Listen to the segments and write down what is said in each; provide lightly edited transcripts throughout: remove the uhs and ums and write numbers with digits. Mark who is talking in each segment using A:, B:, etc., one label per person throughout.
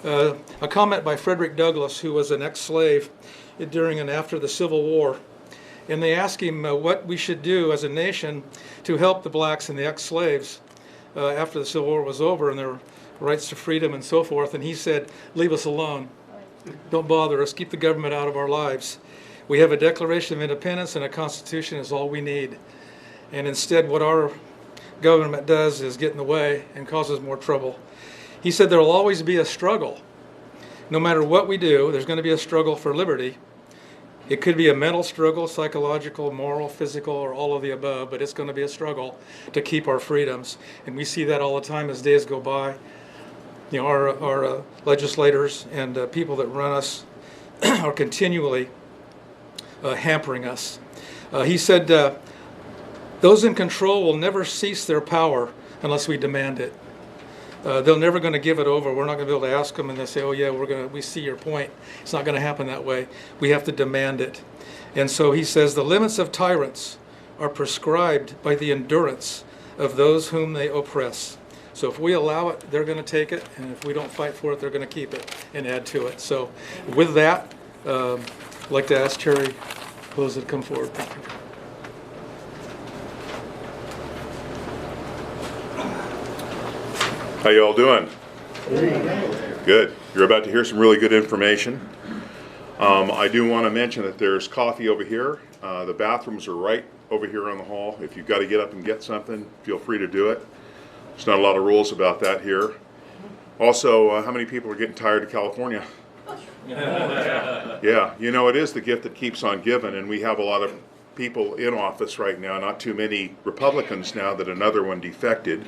A: a comment by Frederick Douglass, who was an ex-slave during and after the Civil War. And they asked him what we should do as a nation to help the blacks and the ex-slaves after the Civil War was over and their rights to freedom and so forth. And he said, leave us alone. Don't bother us. Keep the government out of our lives. We have a Declaration of Independence and a Constitution is all we need. And instead what our government does is get in the way and causes more trouble. He said there will always be a struggle. No matter what we do, there's going to be a struggle for liberty. It could be a mental struggle, psychological, moral, physical, or all of the above, but it's going to be a struggle to keep our freedoms. And we see that all the time as days go by. You know, our legislators and people that run us are continually hampering us. He said, those in control will never cease their power unless we demand it. They're never going to give it over. We're not going to be able to ask them and they say, oh yeah, we see your point. It's not going to happen that way. We have to demand it. And so he says the limits of tyrants are prescribed by the endurance of those whom they oppress. So if we allow it, they're going to take it, and if we don't fight for it, they're going to keep it and add to it. So with that, I'd like to ask Terry Close to come forward. Thank you.
B: How you all doing? Good. You're about to hear some really good information. I do want to mention that there's coffee over here. The bathrooms are right over here on the hall. If you've got to get up and get something, feel free to do it. There's not a lot of rules about that here. Also, how many people are getting tired of California? Yeah, you know, it is the gift that keeps on giving, and we have a lot of people in office right now, not too many Republicans now that another one defected.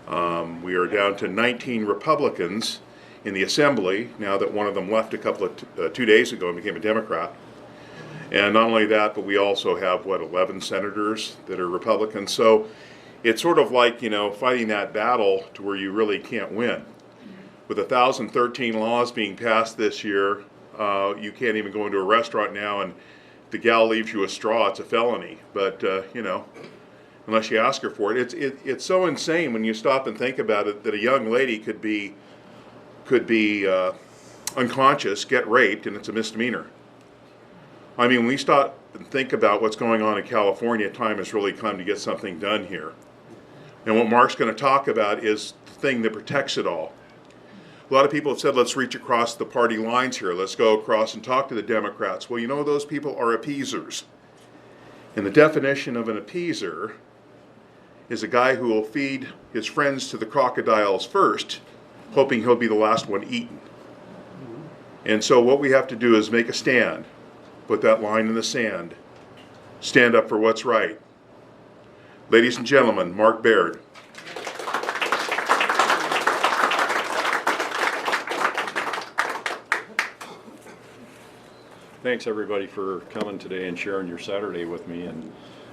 B: We are down to 19 Republicans in the Assembly now that one of them left a couple of 2 days ago and became a Democrat. And not only that, but we also have, 11 senators that are Republicans. So it's sort of like, you know, fighting that battle to where you really can't win. With 1,013 laws being passed this year, you can't even go into a restaurant now and the gal leaves you a straw, it's a felony. But, you know, unless you ask her for it. It's so insane when you stop and think about it that a young lady could be unconscious, get raped, and it's a misdemeanor. I mean, when we stop and think about what's going on in California, time has really come to get something done here. And what Mark's going to talk about is the thing that protects it all. A lot of people have said, let's reach across the party lines here. Let's go across and talk to the Democrats. Well, you know, those people are appeasers. And the definition of an appeaser is a guy who will feed his friends to the crocodiles first, hoping he'll be the last one eaten. And so what we have to do is make a stand, put that line in the sand, stand up for what's right. Ladies and gentlemen, Mark Baird.
C: Thanks everybody for coming today and sharing your Saturday with me, and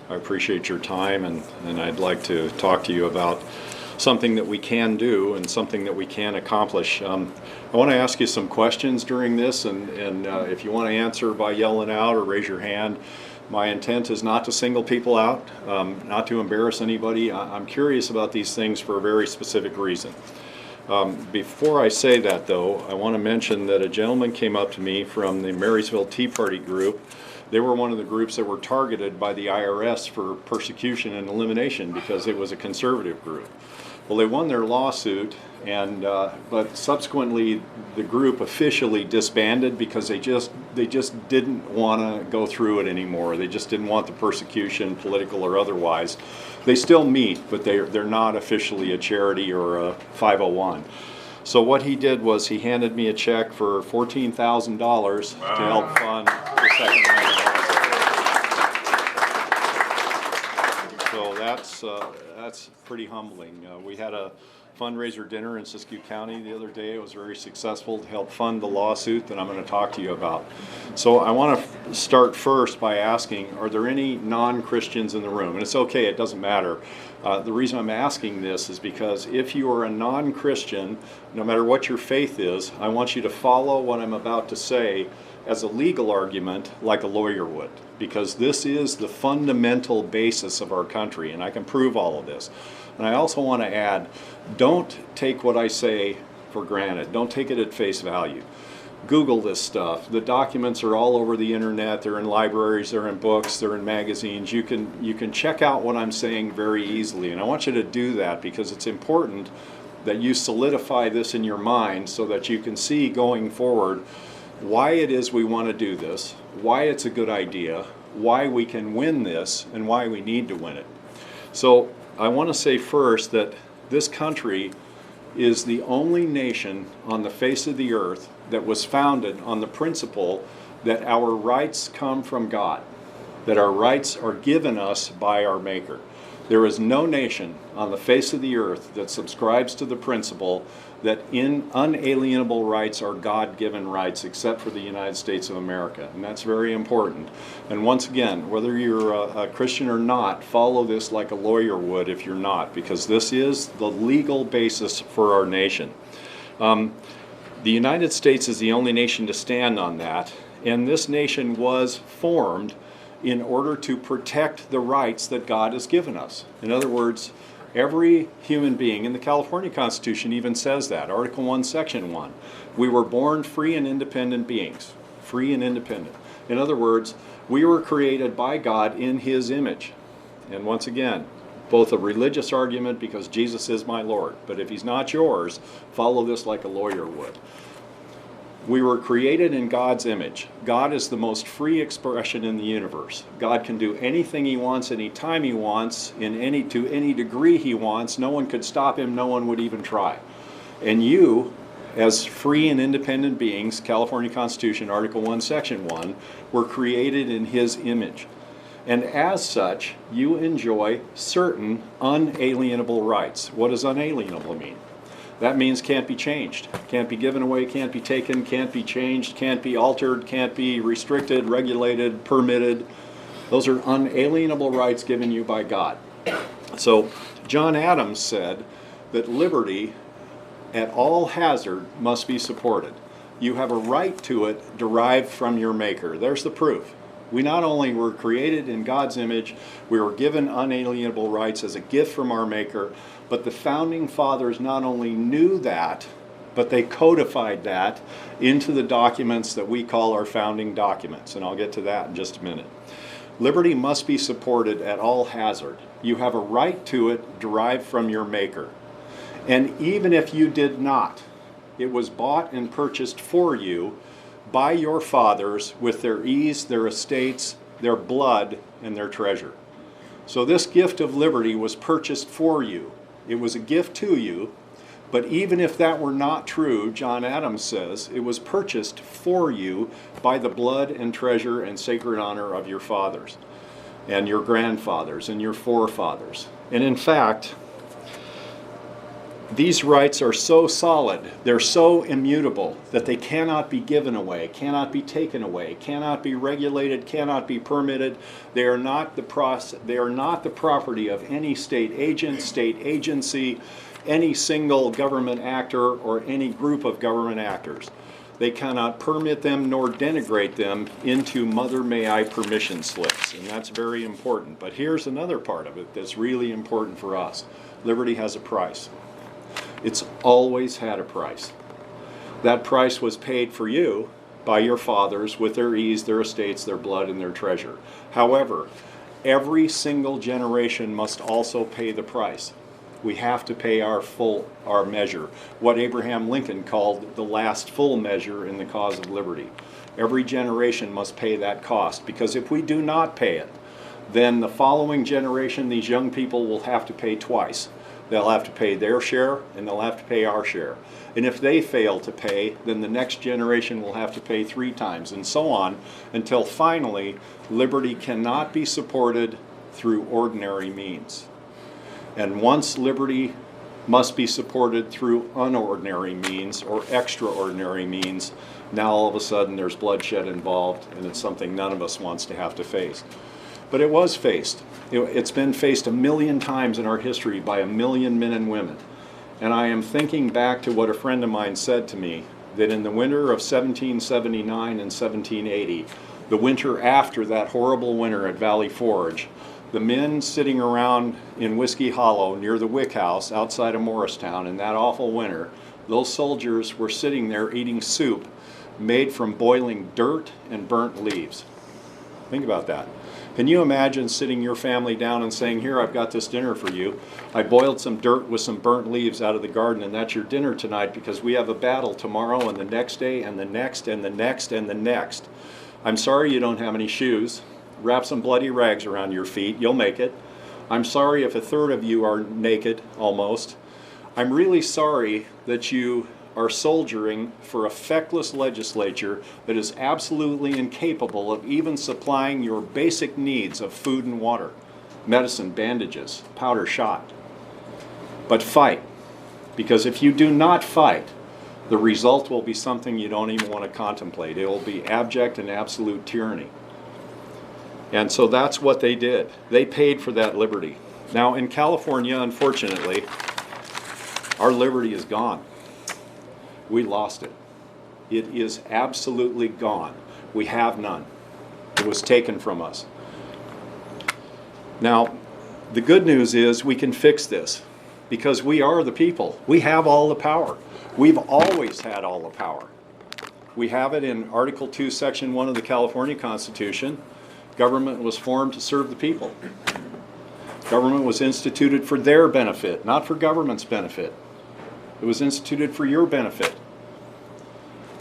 C: I appreciate your time, and I'd like to talk to you about something that we can do and something that we can accomplish. I want to ask you some questions during this, and if you want to answer by yelling out or raise your hand. My intent is not to single people out, not to embarrass anybody. I'm curious about these things for a very specific reason. Before I say that, though, I want to mention that a gentleman came up to me from the Marysville Tea Party group. They were one of the groups that were targeted by the IRS for persecution and elimination because it was a conservative group. Well, they won their lawsuit, and but subsequently the group officially disbanded because they just didn't want to go through it anymore. They just didn't want the persecution, political or otherwise. They still meet, but they're not officially a charity or a 501. So what he did was he handed me a check for $14,000 to help fund the Second Amendment. So that's pretty humbling. We had a fundraiser dinner in Siskiyou County the other day. It was very successful to help fund the lawsuit that I'm going to talk to you about. So I want to start first by asking, are there any non-Christians in the room? And it's okay, it doesn't matter. The reason I'm asking this is because if you are a non-Christian, no matter what your faith is, I want you to follow what I'm about to say as a legal argument like a lawyer would, because this is the fundamental basis of our country, and I can prove all of this. And I also want to add, don't take what I say for granted. Don't take it at face value. Google this stuff. The documents are all over the internet. They're in libraries, they're in books, they're in magazines. You can check out what I'm saying very easily, and I want you to do that because it's important that you solidify this in your mind so that you can see going forward why it is we want to do this, why it's a good idea, why we can win this, and why we need to win it. So I want to say first that this country is the only nation on the face of the earth that was founded on the principle that our rights come from God, that our rights are given us by our Maker. There is no nation on the face of the earth that subscribes to the principle that unalienable rights are God-given rights except for the United States of America, and that's very important. And once again, whether you're a Christian or not, follow this like a lawyer would if you're not, because this is the legal basis for our nation. The United States is the only nation to stand on that, and this nation was formed in order to protect the rights that God has given us. In other words, every human being, and the California Constitution even says that, Article 1, Section 1, we were born free and independent beings, free and independent. In other words, we were created by God in His image. And once again, both a religious argument because Jesus is my Lord, but if He's not yours, follow this like a lawyer would. We were created in God's image. God is the most free expression in the universe. God can do anything He wants, anytime He wants, to any degree He wants. No one could stop Him. No one would even try. And you, as free and independent beings, California Constitution, Article 1, Section 1, were created in His image. And as such, you enjoy certain unalienable rights. What does unalienable mean? That means can't be changed, can't be given away, can't be taken, can't be changed, can't be altered, can't be restricted, regulated, permitted. Those are unalienable rights given you by God. So John Adams said that liberty at all hazard must be supported. You have a right to it derived from your Maker. There's the proof. We not only were created in God's image, we were given unalienable rights as a gift from our Maker, but the Founding Fathers not only knew that, but they codified that into the documents that we call our founding documents, and I'll get to that in just a minute. Liberty must be supported at all hazard. You have a right to it derived from your Maker. And even if you did not, it was bought and purchased for you by your fathers with their ease, their estates, their blood, and their treasure. So this gift of liberty was purchased for you. It was a gift to you, but even if that were not true, John Adams says, it was purchased for you by the blood and treasure and sacred honor of your fathers and your grandfathers and your forefathers. And in fact, these rights are so solid, they're so immutable, that they cannot be given away, cannot be taken away, cannot be regulated, cannot be permitted. They are not the property of any state agent, state agency, any single government actor, or any group of government actors. They cannot permit them nor denigrate them into Mother May I permission slips, and that's very important. But here's another part of it that's really important for us. Liberty has a price. It's always had a price. That price was paid for you by your fathers with their ease, their estates, their blood, and their treasure. However, every single generation must also pay the price. We have to pay our measure, what Abraham Lincoln called the last full measure in the cause of liberty. Every generation must pay that cost, because if we do not pay it, then the following generation, these young people, will have to pay twice. They'll have to pay their share, and they'll have to pay our share. And if they fail to pay, then the next generation will have to pay 3 times, and so on, until finally liberty cannot be supported through ordinary means. And once liberty must be supported through unordinary means or extraordinary means, now all of a sudden there's bloodshed involved, and it's something none of us wants to have to face. But it was faced. It's been faced 1,000,000 times in our history by 1,000,000 men and women. And I am thinking back to what a friend of mine said to me, that in the winter of 1779 and 1780, the winter after that horrible winter at Valley Forge, the men sitting around in Whiskey Hollow near the Wick House outside of Morristown in that awful winter, those soldiers were sitting there eating soup made from boiling dirt and burnt leaves. Think about that. Can you imagine sitting your family down and saying, here, I've got this dinner for you. I boiled some dirt with some burnt leaves out of the garden, and that's your dinner tonight because we have a battle tomorrow and the next day and the next and the next and the next. I'm sorry you don't have any shoes. Wrap some bloody rags around your feet. You'll make it. I'm sorry if a third of you are naked, almost. I'm really sorry that you are soldiering for a feckless legislature that is absolutely incapable of even supplying your basic needs of food and water, medicine, bandages, powder, shot. But fight, because if you do not fight, the result will be something you don't even want to contemplate. It will be abject and absolute tyranny. And so that's what they did. They paid for that liberty. Now in California, unfortunately, our liberty is gone. We lost it. It is absolutely gone. We have none. It was taken from us. Now, the good news is we can fix this because we are the people. We have all the power. We've always had all the power. We have it in Article 2, Section 1 of the California Constitution. Government was formed to serve the people. Government was instituted for their benefit, not for government's benefit. It was instituted for your benefit.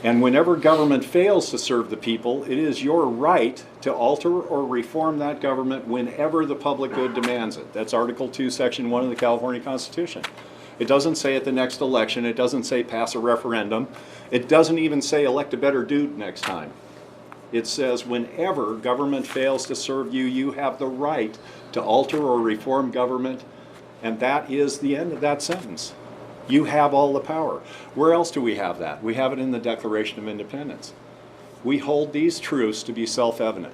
C: And whenever government fails to serve the people, it is your right to alter or reform that government whenever the public good demands it. That's Article 2, Section 1 of the California Constitution. It doesn't say at the next election. It doesn't say pass a referendum. It doesn't even say elect a better dude next time. It says whenever government fails to serve you, you have the right to alter or reform government, and that is the end of that sentence. You have all the power. Where else do we have that? We have it in the Declaration of Independence. We hold these truths to be self-evident,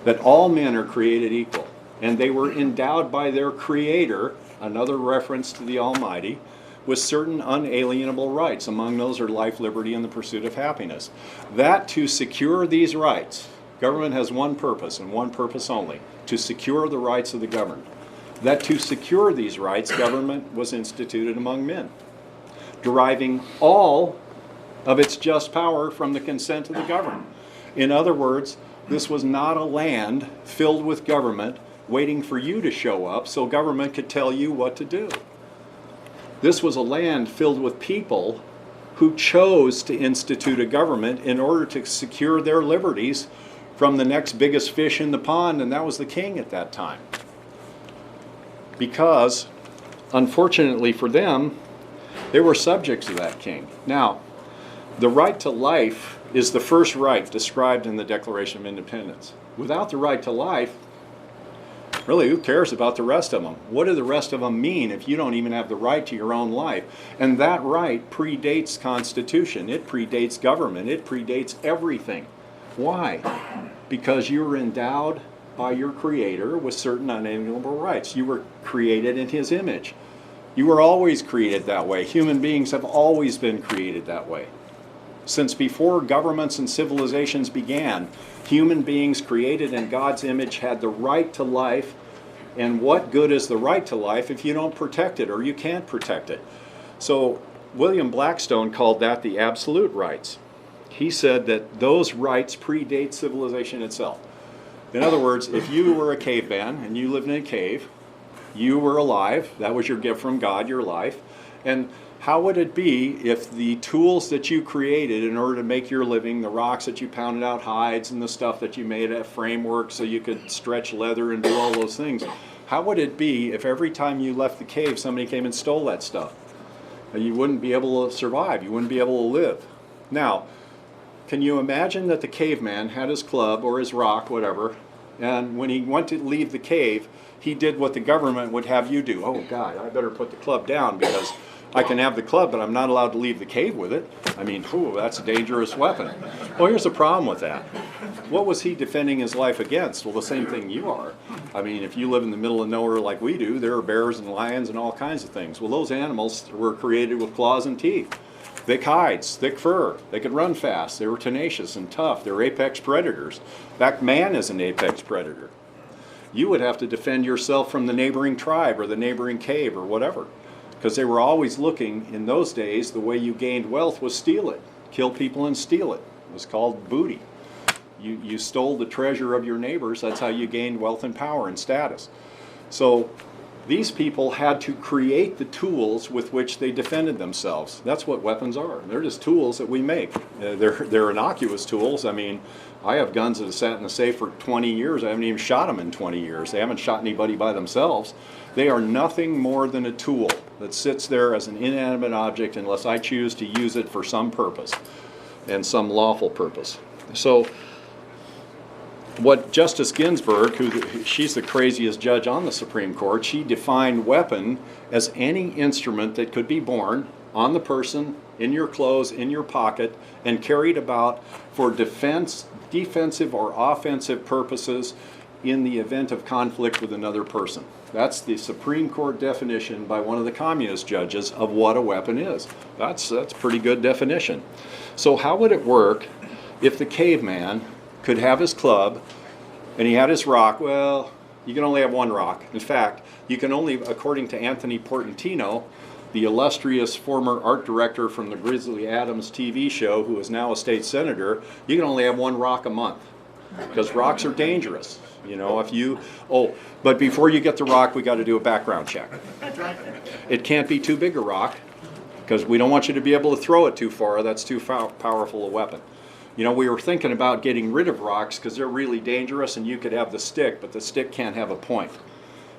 C: that all men are created equal, and they were endowed by their Creator, another reference to the Almighty, with certain unalienable rights. Among those are life, liberty, and the pursuit of happiness. That to secure these rights, government has one purpose, and one purpose only, to secure the rights of the governed. That to secure these rights, government was instituted among men, deriving all of its just power from the consent of the governed. In other words, this was not a land filled with government waiting for you to show up so government could tell you what to do. This was a land filled with people who chose to institute a government in order to secure their liberties from the next biggest fish in the pond, and that was the king at that time. Because, unfortunately for them, they were subjects of that king. Now, the right to life is the first right described in the Declaration of Independence. Without the right to life, really, who cares about the rest of them? What do the rest of them mean if you don't even have the right to your own life? And that right predates Constitution. It predates government. It predates everything. Why? Because you were endowed by your Creator with certain unalienable rights. You were created in His image. You were always created that way. Human beings have always been created that way. Since before governments and civilizations began, human beings created in God's image had the right to life. And what good is the right to life if you don't protect it or you can't protect it? So William Blackstone called that the absolute rights. He said that those rights predate civilization itself. In other words, if you were a caveman and you lived in a cave, you were alive, that was your gift from God, your life, and how would it be if the tools that you created in order to make your living, the rocks that you pounded out hides and the stuff that you made a framework so you could stretch leather and do all those things, how would it be if every time you left the cave somebody came and stole that stuff? You wouldn't be able to survive, you wouldn't be able to live. Now, can you imagine that the caveman had his club or his rock, whatever, and when he went to leave the cave, he did what the government would have you do. Oh God, I better put the club down because I can have the club, but I'm not allowed to leave the cave with it. I mean, whew, that's a dangerous weapon. Well, here's the problem with that. What was he defending his life against? Well, the same thing you are. I mean, if you live in the middle of nowhere like we do, there are bears and lions and all kinds of things. Well, those animals were created with claws and teeth. Thick hides, thick fur. They could run fast. They were tenacious and tough. They're apex predators. In fact, man is an apex predator. You would have to defend yourself from the neighboring tribe or the neighboring cave or whatever, because they were always looking, in those days, the way you gained wealth was steal it. Kill people and steal it. It was called booty. You stole the treasure of your neighbors. That's how you gained wealth and power and status. So these people had to create the tools with which they defended themselves. That's what weapons are. They're just tools that we make. They're innocuous tools. I mean, I have guns that have sat in the safe for 20 years. I haven't even shot them in 20 years. They haven't shot anybody by themselves. They are nothing more than a tool that sits there as an inanimate object unless I choose to use it for some purpose and some lawful purpose. So what Justice Ginsburg, she's the craziest judge on the Supreme Court, she defined weapon as any instrument that could be borne on the person, in your clothes, in your pocket, and carried about for defensive or offensive purposes in the event of conflict with another person. That's the Supreme Court definition by one of the communist judges of what a weapon is. That's a pretty good definition. So how would it work if the caveman could have his club and he had his rock? Well, you can only have one rock. In fact, you can only, according to Anthony Portantino, the illustrious former art director from the Grizzly Adams TV show, who is now a state senator, you can only have one rock a month because rocks are dangerous. You know, if you, but before you get the rock, we got to do a background check. It can't be too big a rock because we don't want you to be able to throw it too far. That's too powerful a weapon. You know, we were thinking about getting rid of rocks because they're really dangerous, and you could have the stick, but the stick can't have a point.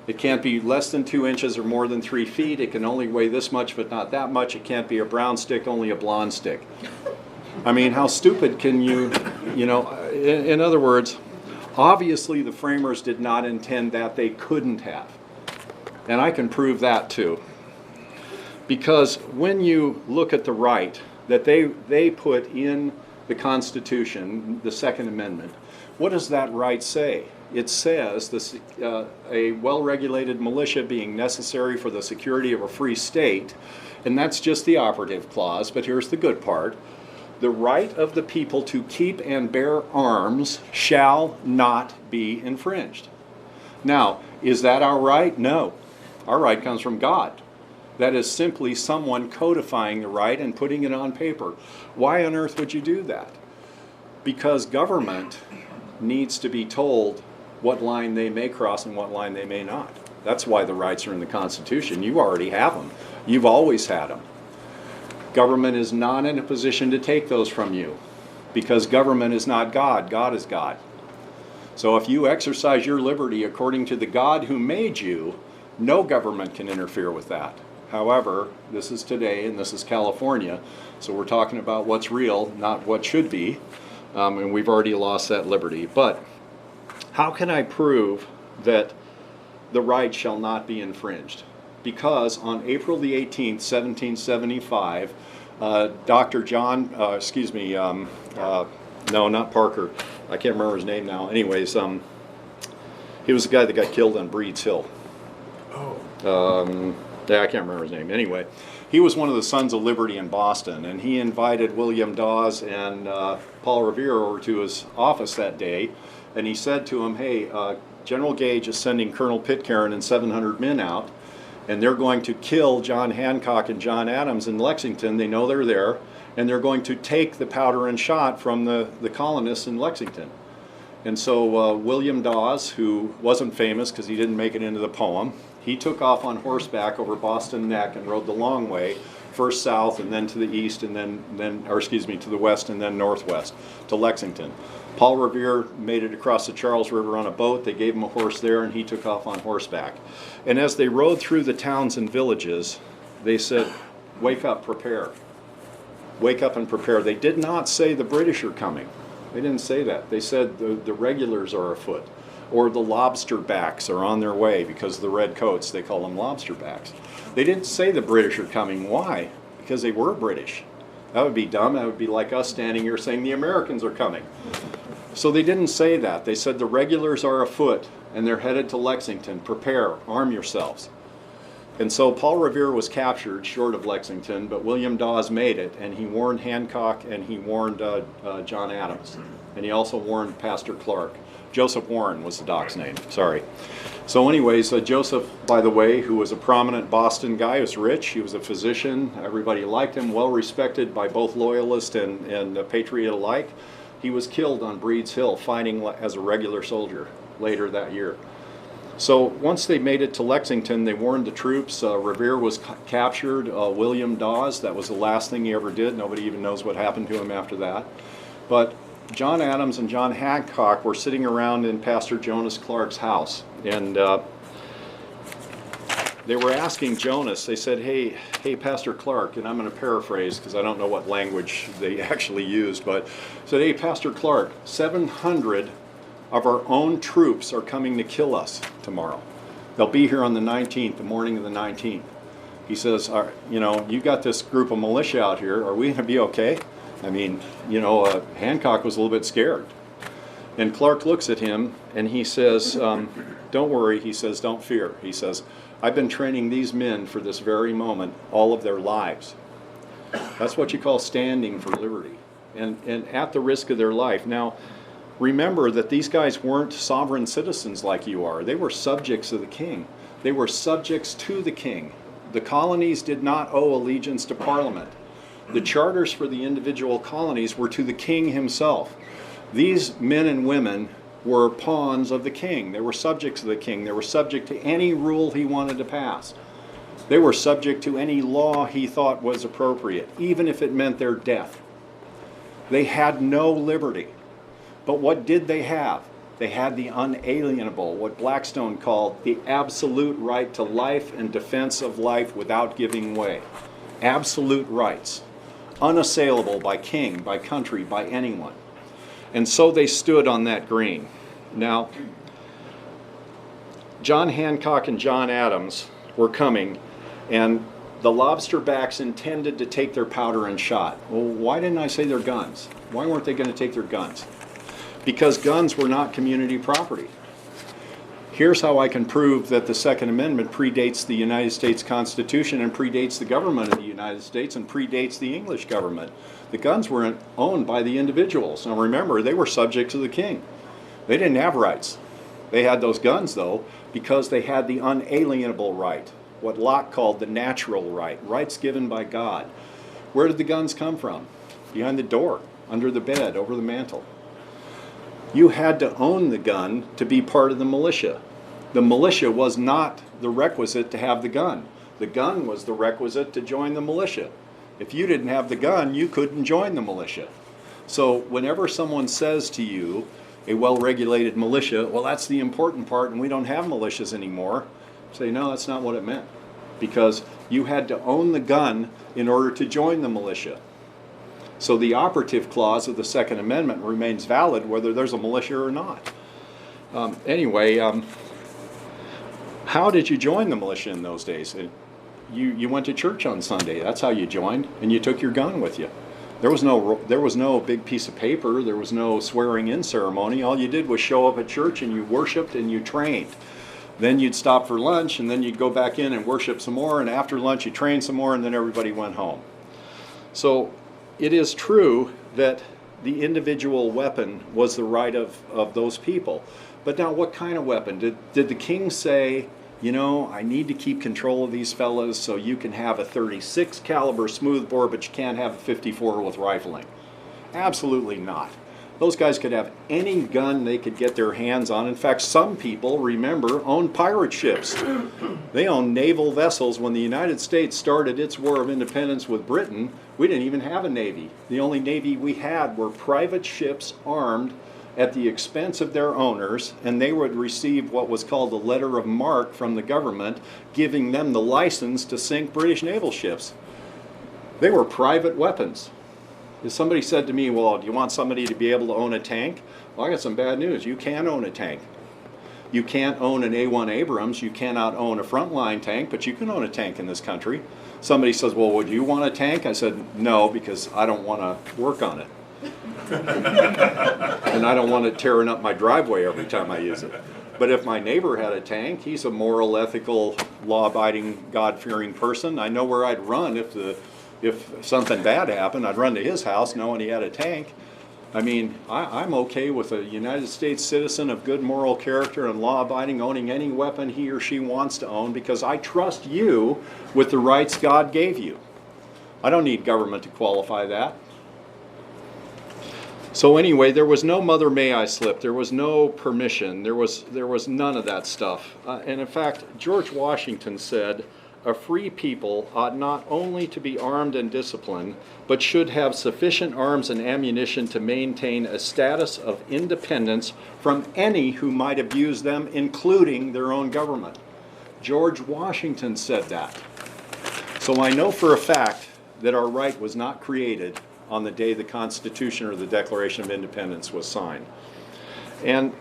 C: It can't be less than 2 inches or more than 3 feet. It can only weigh this much, but not that much. It can't be a brown stick, only a blonde stick. I mean, how stupid can you know, in other words, obviously the framers did not intend that. They couldn't have. And I can prove that too. Because when you look at the right that they put in the Constitution, the Second Amendment, what does that right say? It says this, a well-regulated militia being necessary for the security of a free state, and that's just the operative clause, but here's the good part. The right of the people to keep and bear arms shall not be infringed. Now, is that our right? No. Our right comes from God. That is simply someone codifying the right and putting it on paper. Why on earth would you do that? Because government needs to be told what line they may cross and what line they may not. That's why the rights are in the Constitution. You already have them. You've always had them. Government is not in a position to take those from you because government is not God. God is God. So if you exercise your liberty according to the God who made you, no government can interfere with that. However, this is today and this is California, so we're talking about what's real, not what should be, and we've already lost that liberty. But how can I prove that the right shall not be infringed? Because on April the 18th, 1775, Dr. John, no, not Parker, I can't remember his name now. Anyways, he was the guy that got killed on Breed's Hill. Yeah, I can't remember his name. Anyway, he was one of the Sons of Liberty in Boston, and he invited William Dawes and Paul Revere over to his office that day, and he said to him, hey, General Gage is sending Colonel Pitcairn and 700 men out, and they're going to kill John Hancock and John Adams in Lexington. They know they're there, and they're going to take the powder and shot from the colonists in Lexington. And so William Dawes, who wasn't famous because he didn't make it into the poem, he took off on horseback over Boston Neck and rode the long way, first south and then to the east and to the west and then northwest to Lexington. Paul Revere made it across the Charles River on a boat. They gave him a horse there and he took off on horseback. And as they rode through the towns and villages, they said, wake up, prepare. Wake up and prepare. They did not say the British are coming. They didn't say that. They said the regulars are afoot. Or the lobster backs are on their way because of the red coats. They call them lobster backs. They didn't say the British are coming. Why? Because they were British. That would be dumb. That would be like us standing here saying the Americans are coming. So they didn't say that. They said the regulars are afoot and they're headed to Lexington. Prepare, arm yourselves. And so Paul Revere was captured short of Lexington, but William Dawes made it, and he warned Hancock and he warned John Adams. and he also warned Pastor Clark. Joseph Warren was the doc's name, sorry. So anyways, Joseph, by the way, who was a prominent Boston guy, was rich, he was a physician, everybody liked him, well respected by both loyalists and patriot alike. He was killed on Breed's Hill fighting as a regular soldier later that year. So once they made it to Lexington, they warned the troops. Revere was captured. William Dawes, that was the last thing he ever did. Nobody even knows what happened to him after that. But John Adams and John Hancock were sitting around in Pastor Jonas Clark's house. And they were asking Jonas, they said, hey, Pastor Clark, and I'm going to paraphrase because I don't know what language they actually used, but said, hey, Pastor Clark, 700 of our own troops are coming to kill us tomorrow. They'll be here on the 19th, the morning of the 19th. He says, you know, you got this group of militia out here. Are we going to be okay? I mean, you know, Hancock was a little bit scared. And Clark looks at him and he says, don't worry. He says, don't fear. He says, I've been training these men for this very moment all of their lives. That's what you call standing for liberty and at the risk of their life. Now, remember that these guys weren't sovereign citizens like you are. They were subjects of the king. They were subjects to the king. The colonies did not owe allegiance to Parliament. The charters for the individual colonies were to the king himself. These men and women were pawns of the king. They were subjects of the king. They were subject to any rule he wanted to pass. They were subject to any law he thought was appropriate, even if it meant their death. They had no liberty. But what did they have? They had the unalienable, what Blackstone called the absolute right to life and defense of life without giving way. Absolute rights, unassailable by king, by country, by anyone. And so they stood on that green. Now, John Hancock and John Adams were coming, and the lobster backs intended to take their powder and shot. Well, why didn't I say their guns? Why weren't they going to take their guns? Because guns were not community property. Here's how I can prove that the Second Amendment predates the United States Constitution and predates the government of the United States and predates the English government. The guns weren't owned by the individuals. Now remember, they were subject to the king. They didn't have rights. They had those guns, though, because they had the unalienable right, what Locke called the natural right, rights given by God. Where did the guns come from? Behind the door, under the bed, over the mantle. You had to own the gun to be part of the militia. The militia was not the requisite to have the gun. The gun was the requisite to join the militia. If you didn't have the gun, you couldn't join the militia. So whenever someone says to you, a well-regulated militia, well, that's the important part and we don't have militias anymore, say, no, that's not what it meant. Because you had to own the gun in order to join the militia. So the operative clause of the Second Amendment remains valid whether there's a militia or not. Anyway, how did you join the militia in those days? You went to church on Sunday. That's how you joined, and you took your gun with you. There was no big piece of paper. There was no swearing-in ceremony. All you did was show up at church and you worshiped and you trained. Then you'd stop for lunch, and then you'd go back in and worship some more, and after lunch you trained some more, and then everybody went home. So it is true that the individual weapon was the right of those people. But now what kind of weapon? Did the king say, you know, I need to keep control of these fellas so you can have a 36 caliber smoothbore, but you can't have a 54 with rifling? Absolutely not. Those guys could have any gun they could get their hands on. In fact, some people, remember, owned pirate ships. They owned naval vessels. When the United States started its War of Independence with Britain, we didn't even have a navy. The only navy we had were private ships armed at the expense of their owners, and they would receive what was called a letter of marque from the government, giving them the license to sink British naval ships. They were private weapons. If somebody said to me, well, do you want somebody to be able to own a tank? Well, I got some bad news. You can own a tank. You can't own an A1 Abrams. You cannot own a frontline tank, but you can own a tank in this country. Somebody says, well, would you want a tank? I said, no, because I don't want to work on it. And I don't want it tearing up my driveway every time I use it. But if my neighbor had a tank, he's a moral, ethical, law-abiding, God-fearing person. I know where I'd run if something bad happened. I'd run to his house knowing he had a tank. I mean, I'm okay with a United States citizen of good moral character and law-abiding owning any weapon he or she wants to own because I trust you with the rights God gave you. I don't need government to qualify that. So anyway, there was no mother may I slip. There was no permission. There was none of that stuff. And in fact, George Washington said, a free people ought not only to be armed and disciplined, but should have sufficient arms and ammunition to maintain a status of independence from any who might abuse them, including their own government. George Washington said that. So I know for a fact that our right was not created on the day the Constitution or the Declaration of Independence was signed. And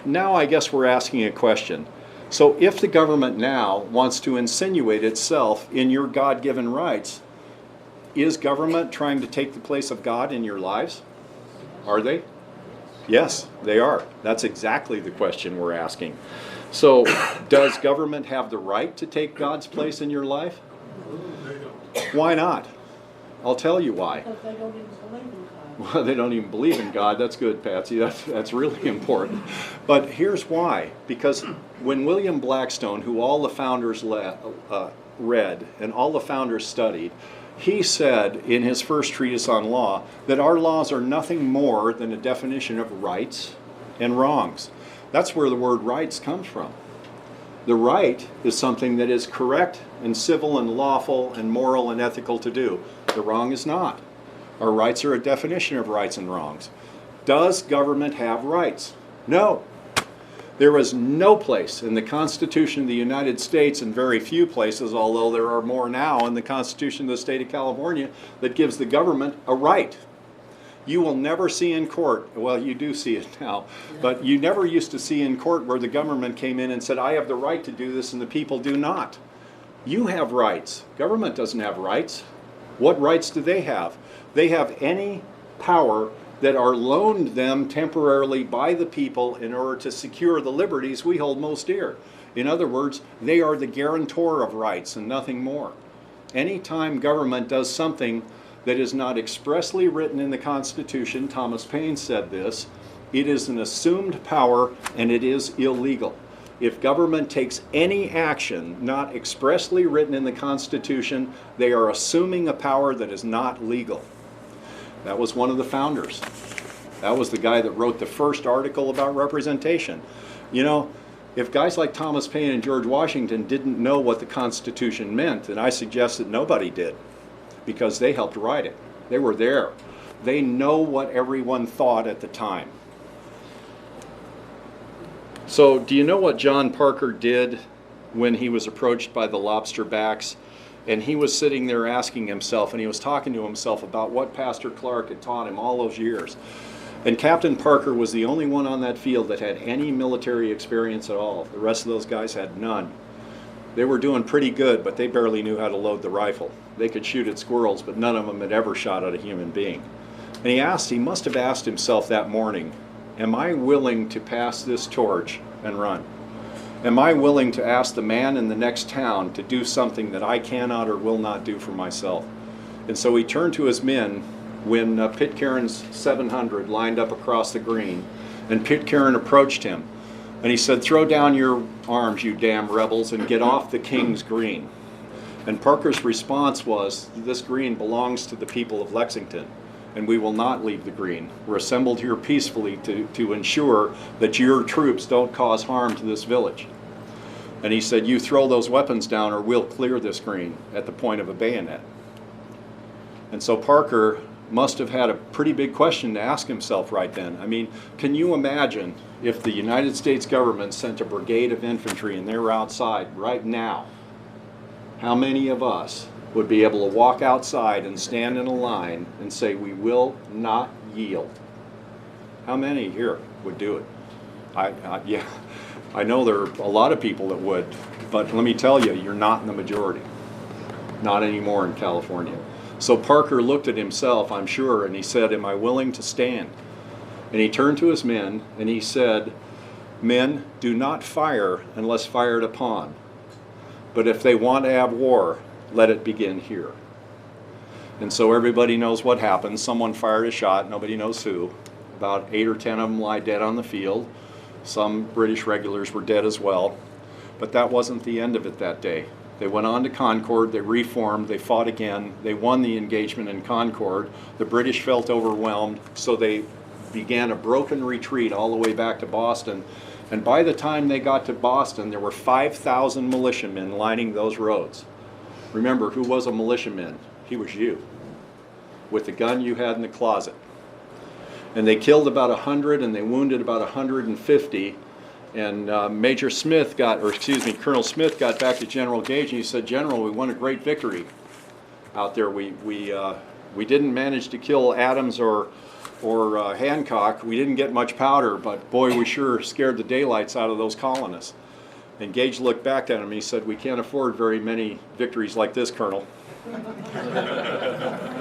C: now I guess we're asking a question. So if the government now wants to insinuate itself in your God-given rights, is government trying to take the place of God in your lives? Are they? Yes, they are. That's exactly the question we're asking. So does government have the right to take God's place in your life? Why not? I'll tell you why.
D: Because they don't even believe in God.
C: Well, they don't even believe in God. That's good, Patsy. That's really important. But here's why. Because when William Blackstone, who all the founders read and all the founders studied, he said in his first treatise on law that our laws are nothing more than a definition of rights and wrongs. That's where the word rights comes from. The right is something that is correct and civil and lawful and moral and ethical to do. The wrong is not. Our rights are a definition of rights and wrongs. Does government have rights? No. There is no place in the Constitution of the United States, and very few places, although there are more now in the Constitution of the state of California, that gives the government a right. You will never see in court, well, you do see it now, but you never used to see in court where the government came in and said, I have the right to do this and the people do not. You have rights. Government doesn't have rights. What rights do they have? They have any power that are loaned them temporarily by the people in order to secure the liberties we hold most dear. In other words, they are the guarantor of rights and nothing more. Anytime government does something that is not expressly written in the Constitution, Thomas Paine said this, it is an assumed power and it is illegal. If government takes any action not expressly written in the Constitution, they are assuming a power that is not legal. That was one of the founders. That was the guy that wrote the first article about representation. You know, if guys like Thomas Paine and George Washington didn't know what the Constitution meant, then I suggest that nobody did, because they helped write it. They were there. They know what everyone thought at the time. So do you know what John Parker did when he was approached by the lobster backs? And he was sitting there asking himself, and he was talking to himself about what Pastor Clark had taught him all those years. And Captain Parker was the only one on that field that had any military experience at all. The rest of those guys had none. They were doing pretty good, but they barely knew how to load the rifle. They could shoot at squirrels, but none of them had ever shot at a human being. And he must have asked himself that morning, am I willing to pass this torch and run? Am I willing to ask the man in the next town to do something that I cannot or will not do for myself? And so he turned to his men when Pitcairn's 700 lined up across the green, and Pitcairn approached him. And he said, throw down your arms, you damn rebels, and get off the King's Green. And Parker's response was, this green belongs to the people of Lexington, and we will not leave the green. We're assembled here peacefully to ensure that your troops don't cause harm to this village. And he said, you throw those weapons down or we'll clear this green at the point of a bayonet. And so Parker must have had a pretty big question to ask himself right then. I mean, can you imagine if the United States government sent a brigade of infantry and they were outside right now? How many of us would be able to walk outside and stand in a line and say, we will not yield? How many here would do it? Yeah, I know there are a lot of people that would, but let me tell you, you're not in the majority. Not anymore in California. So Parker looked at himself, I'm sure, and he said, am I willing to stand? And he turned to his men and he said, men, do not fire unless fired upon. But if they want to have war, let it begin here. And so everybody knows what happened. Someone fired a shot, nobody knows who. About 8 or 10 of them lie dead on the field. Some British regulars were dead as well. But that wasn't the end of it that day. They went on to Concord, they reformed, they fought again, they won the engagement in Concord. The British felt overwhelmed, so they began a broken retreat all the way back to Boston. And by the time they got to Boston, there were 5,000 militiamen lining those roads. Remember, who was a militiaman? He was you, with the gun you had in the closet. And they killed about 100 and they wounded about 150. And Colonel Smith got back to General Gage and he said, "General, we won a great victory out there. We didn't manage to kill Adams or Hancock. We didn't get much powder, but boy, we sure scared the daylights out of those colonists." And Gage looked back at him and he said, "We can't afford very many victories like this, Colonel."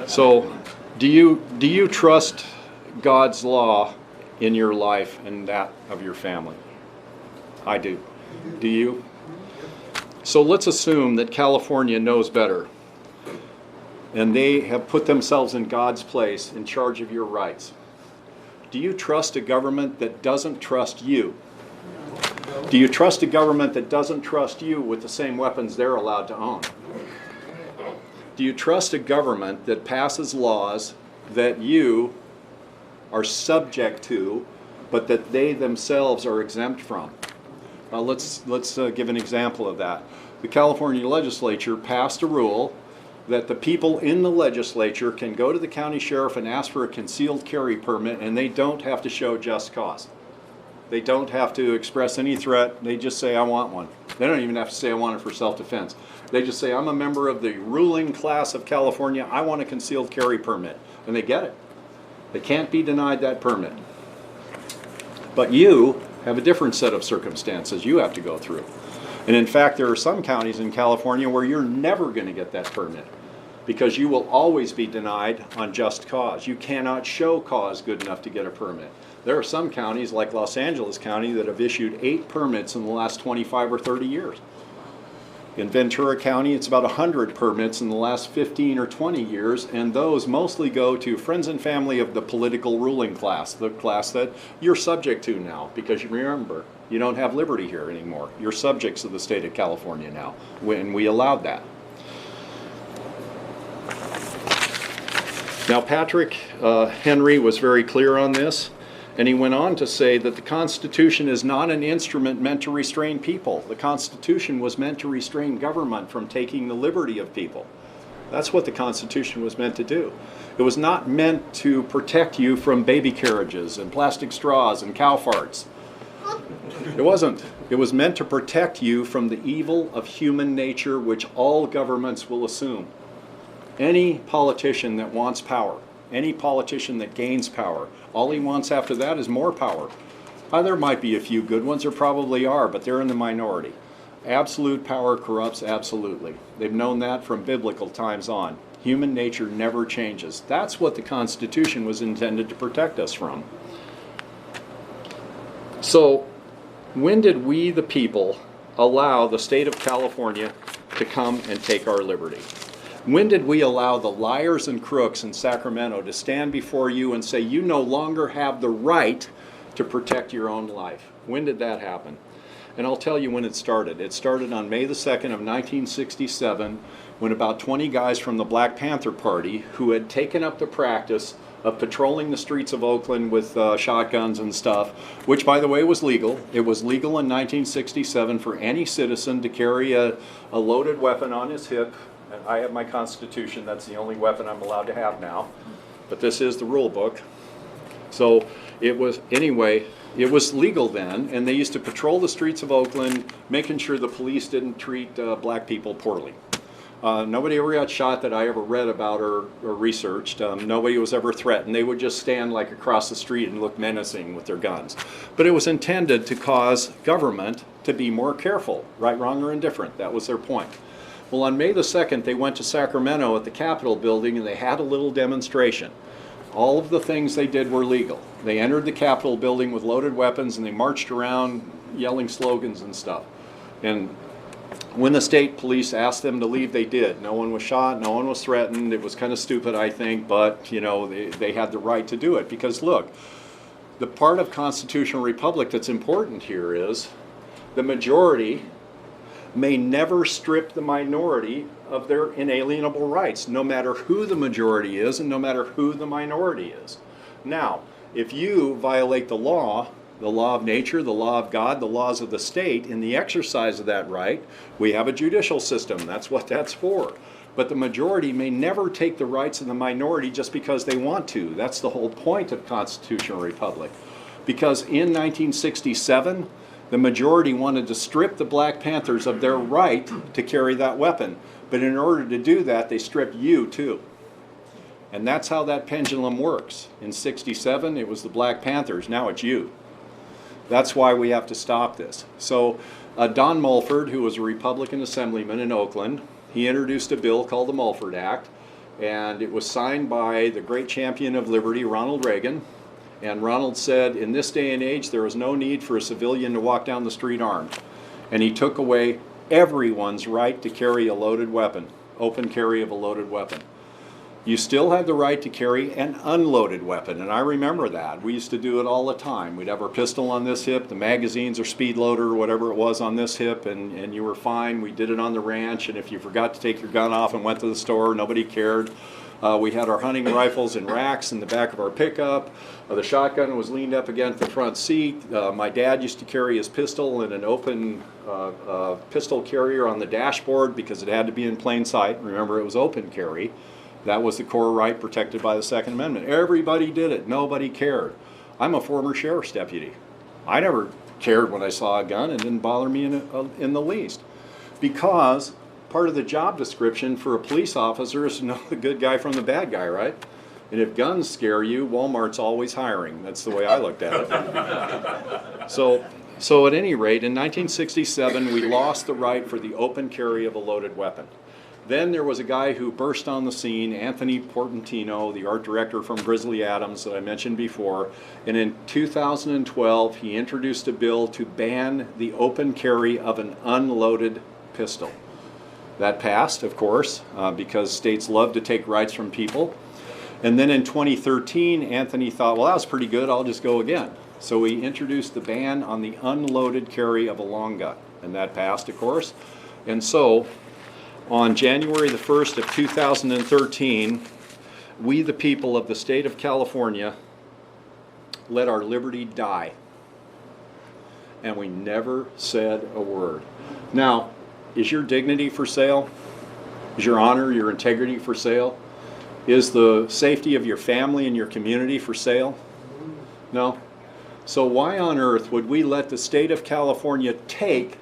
C: So, do you trust God's law in your life and that of your family? I do. Do you? So let's assume that California knows better and they have put themselves in God's place in charge of your rights. Do you trust a government that doesn't trust you? Do you trust a government that doesn't trust you with the same weapons they're allowed to own? Do you trust a government that passes laws that you are subject to, but that they themselves are exempt from? Let's give an example of that. The California legislature passed a rule that the people in the legislature can go to the county sheriff and ask for a concealed carry permit, and they don't have to show just cause. They don't have to express any threat. They just say, "I want one." They don't even have to say, "I want it for self-defense." They just say, "I'm a member of the ruling class of California. I want a concealed carry permit." And they get it. They can't be denied that permit. But you have a different set of circumstances you have to go through. And in fact, there are some counties in California where you're never going to get that permit because you will always be denied on just cause. You cannot show cause good enough to get a permit. There are some counties like Los Angeles County that have issued 8 permits in the last 25 or 30 years. In Ventura County, it's about 100 permits in the last 15 or 20 years, and those mostly go to friends and family of the political ruling class, the class that you're subject to now, because you remember, you don't have liberty here anymore. You're subjects of the state of California now, when we allowed that. Now, Patrick Henry was very clear on this. And he went on to say that the Constitution is not an instrument meant to restrain people. The Constitution was meant to restrain government from taking the liberty of people. That's what the Constitution was meant to do. It was not meant to protect you from baby carriages and plastic straws and cow farts. It wasn't. It was meant to protect you from the evil of human nature, which all governments will assume. Any politician that wants power, any politician that gains power, all he wants after that is more power. There might be a few good ones, there probably are, but they're in the minority. Absolute power corrupts absolutely. They've known that from biblical times on. Human nature never changes. That's what the Constitution was intended to protect us from. So, when did we, the people, allow the state of California to come and take our liberty? When did we allow the liars and crooks in Sacramento to stand before you and say you no longer have the right to protect your own life? When did that happen? And I'll tell you when it started. It started on May the 2nd of 1967 when about 20 guys from the Black Panther Party, who had taken up the practice of patrolling the streets of Oakland with shotguns and stuff, which by the way was legal. It was legal in 1967 for any citizen to carry a loaded weapon on his hip. I have my Constitution, that's the only weapon I'm allowed to have now. But this is the rule book. So it was, anyway, it was legal then, and they used to patrol the streets of Oakland, making sure the police didn't treat black people poorly. Nobody ever got shot that I ever read about or researched. Nobody was ever threatened. They would just stand like across the street and look menacing with their guns. But it was intended to cause government to be more careful, right, wrong, or indifferent. That was their point. Well, on May the 2nd, they went to Sacramento at the Capitol building and they had a little demonstration. All of the things they did were legal. They entered the Capitol building with loaded weapons and they marched around yelling slogans and stuff. And When the state police asked them to leave, they did. No one was shot, no one was threatened. It was kind of stupid, I think, but you know, they had the right to do it. Because look, the part of constitutional republic that's important here is the majority may never strip the minority of their inalienable rights, no matter who the majority is and no matter who the minority is. Now, if you violate the law of nature, the law of God, the laws of the state, in the exercise of that right, we have a judicial system. That's what that's for. But the majority may never take the rights of the minority just because they want to. That's the whole point of constitutional republic. Because in 1967, the majority wanted to strip the Black Panthers of their right to carry that weapon. But in order to do that, they stripped you too. And that's how that pendulum works. In 67, it was the Black Panthers. Now it's you. That's why we have to stop this. So Don Mulford, who was a Republican assemblyman in Oakland, he introduced a bill called the Mulford Act. And it was signed by the great champion of liberty, Ronald Reagan. And Ronald said, in this day and age, there is no need for a civilian to walk down the street armed. And he took away everyone's right to carry a loaded weapon, open carry of a loaded weapon. You still have the right to carry an unloaded weapon, and I remember that. We used to do it all the time. We'd have our pistol on this hip, the magazines or speed loader or whatever it was on this hip, and you were fine. We did it on the ranch, and if you forgot to take your gun off and went to the store, nobody cared. We had our hunting rifles in racks in the back of our pickup. The shotgun was leaned up against the front seat. My dad used to carry his pistol in an open pistol carrier on the dashboard because it had to be in plain sight. Remember, it was open carry. That was the core right protected by the Second Amendment. Everybody did it. Nobody cared. I'm a former sheriff's deputy. I never cared when I saw a gun. It didn't bother me in the least. Because part of the job description for a police officer is to know the good guy from the bad guy, right? And if guns scare you, Walmart's always hiring. That's the way I looked at it. So at any rate, in 1967, we lost the right for the open carry of a loaded weapon. Then there was a guy who burst on the scene, Anthony Portantino, the art director from Grizzly Adams that I mentioned before. And in 2012, he introduced a bill to ban the open carry of an unloaded pistol. That passed, of course, because states love to take rights from people. And then in 2013, Anthony thought, well, that was pretty good, I'll just go again. So he introduced the ban on the unloaded carry of a long gun. And that passed, of course. And so, on January the 1st of 2013, we, the people of the state of California, let our liberty die. And we never said a word. Now, is your dignity for sale? Is your honor, your integrity for sale? Is the safety of your family and your community for sale? No? So why on earth would we let the state of California take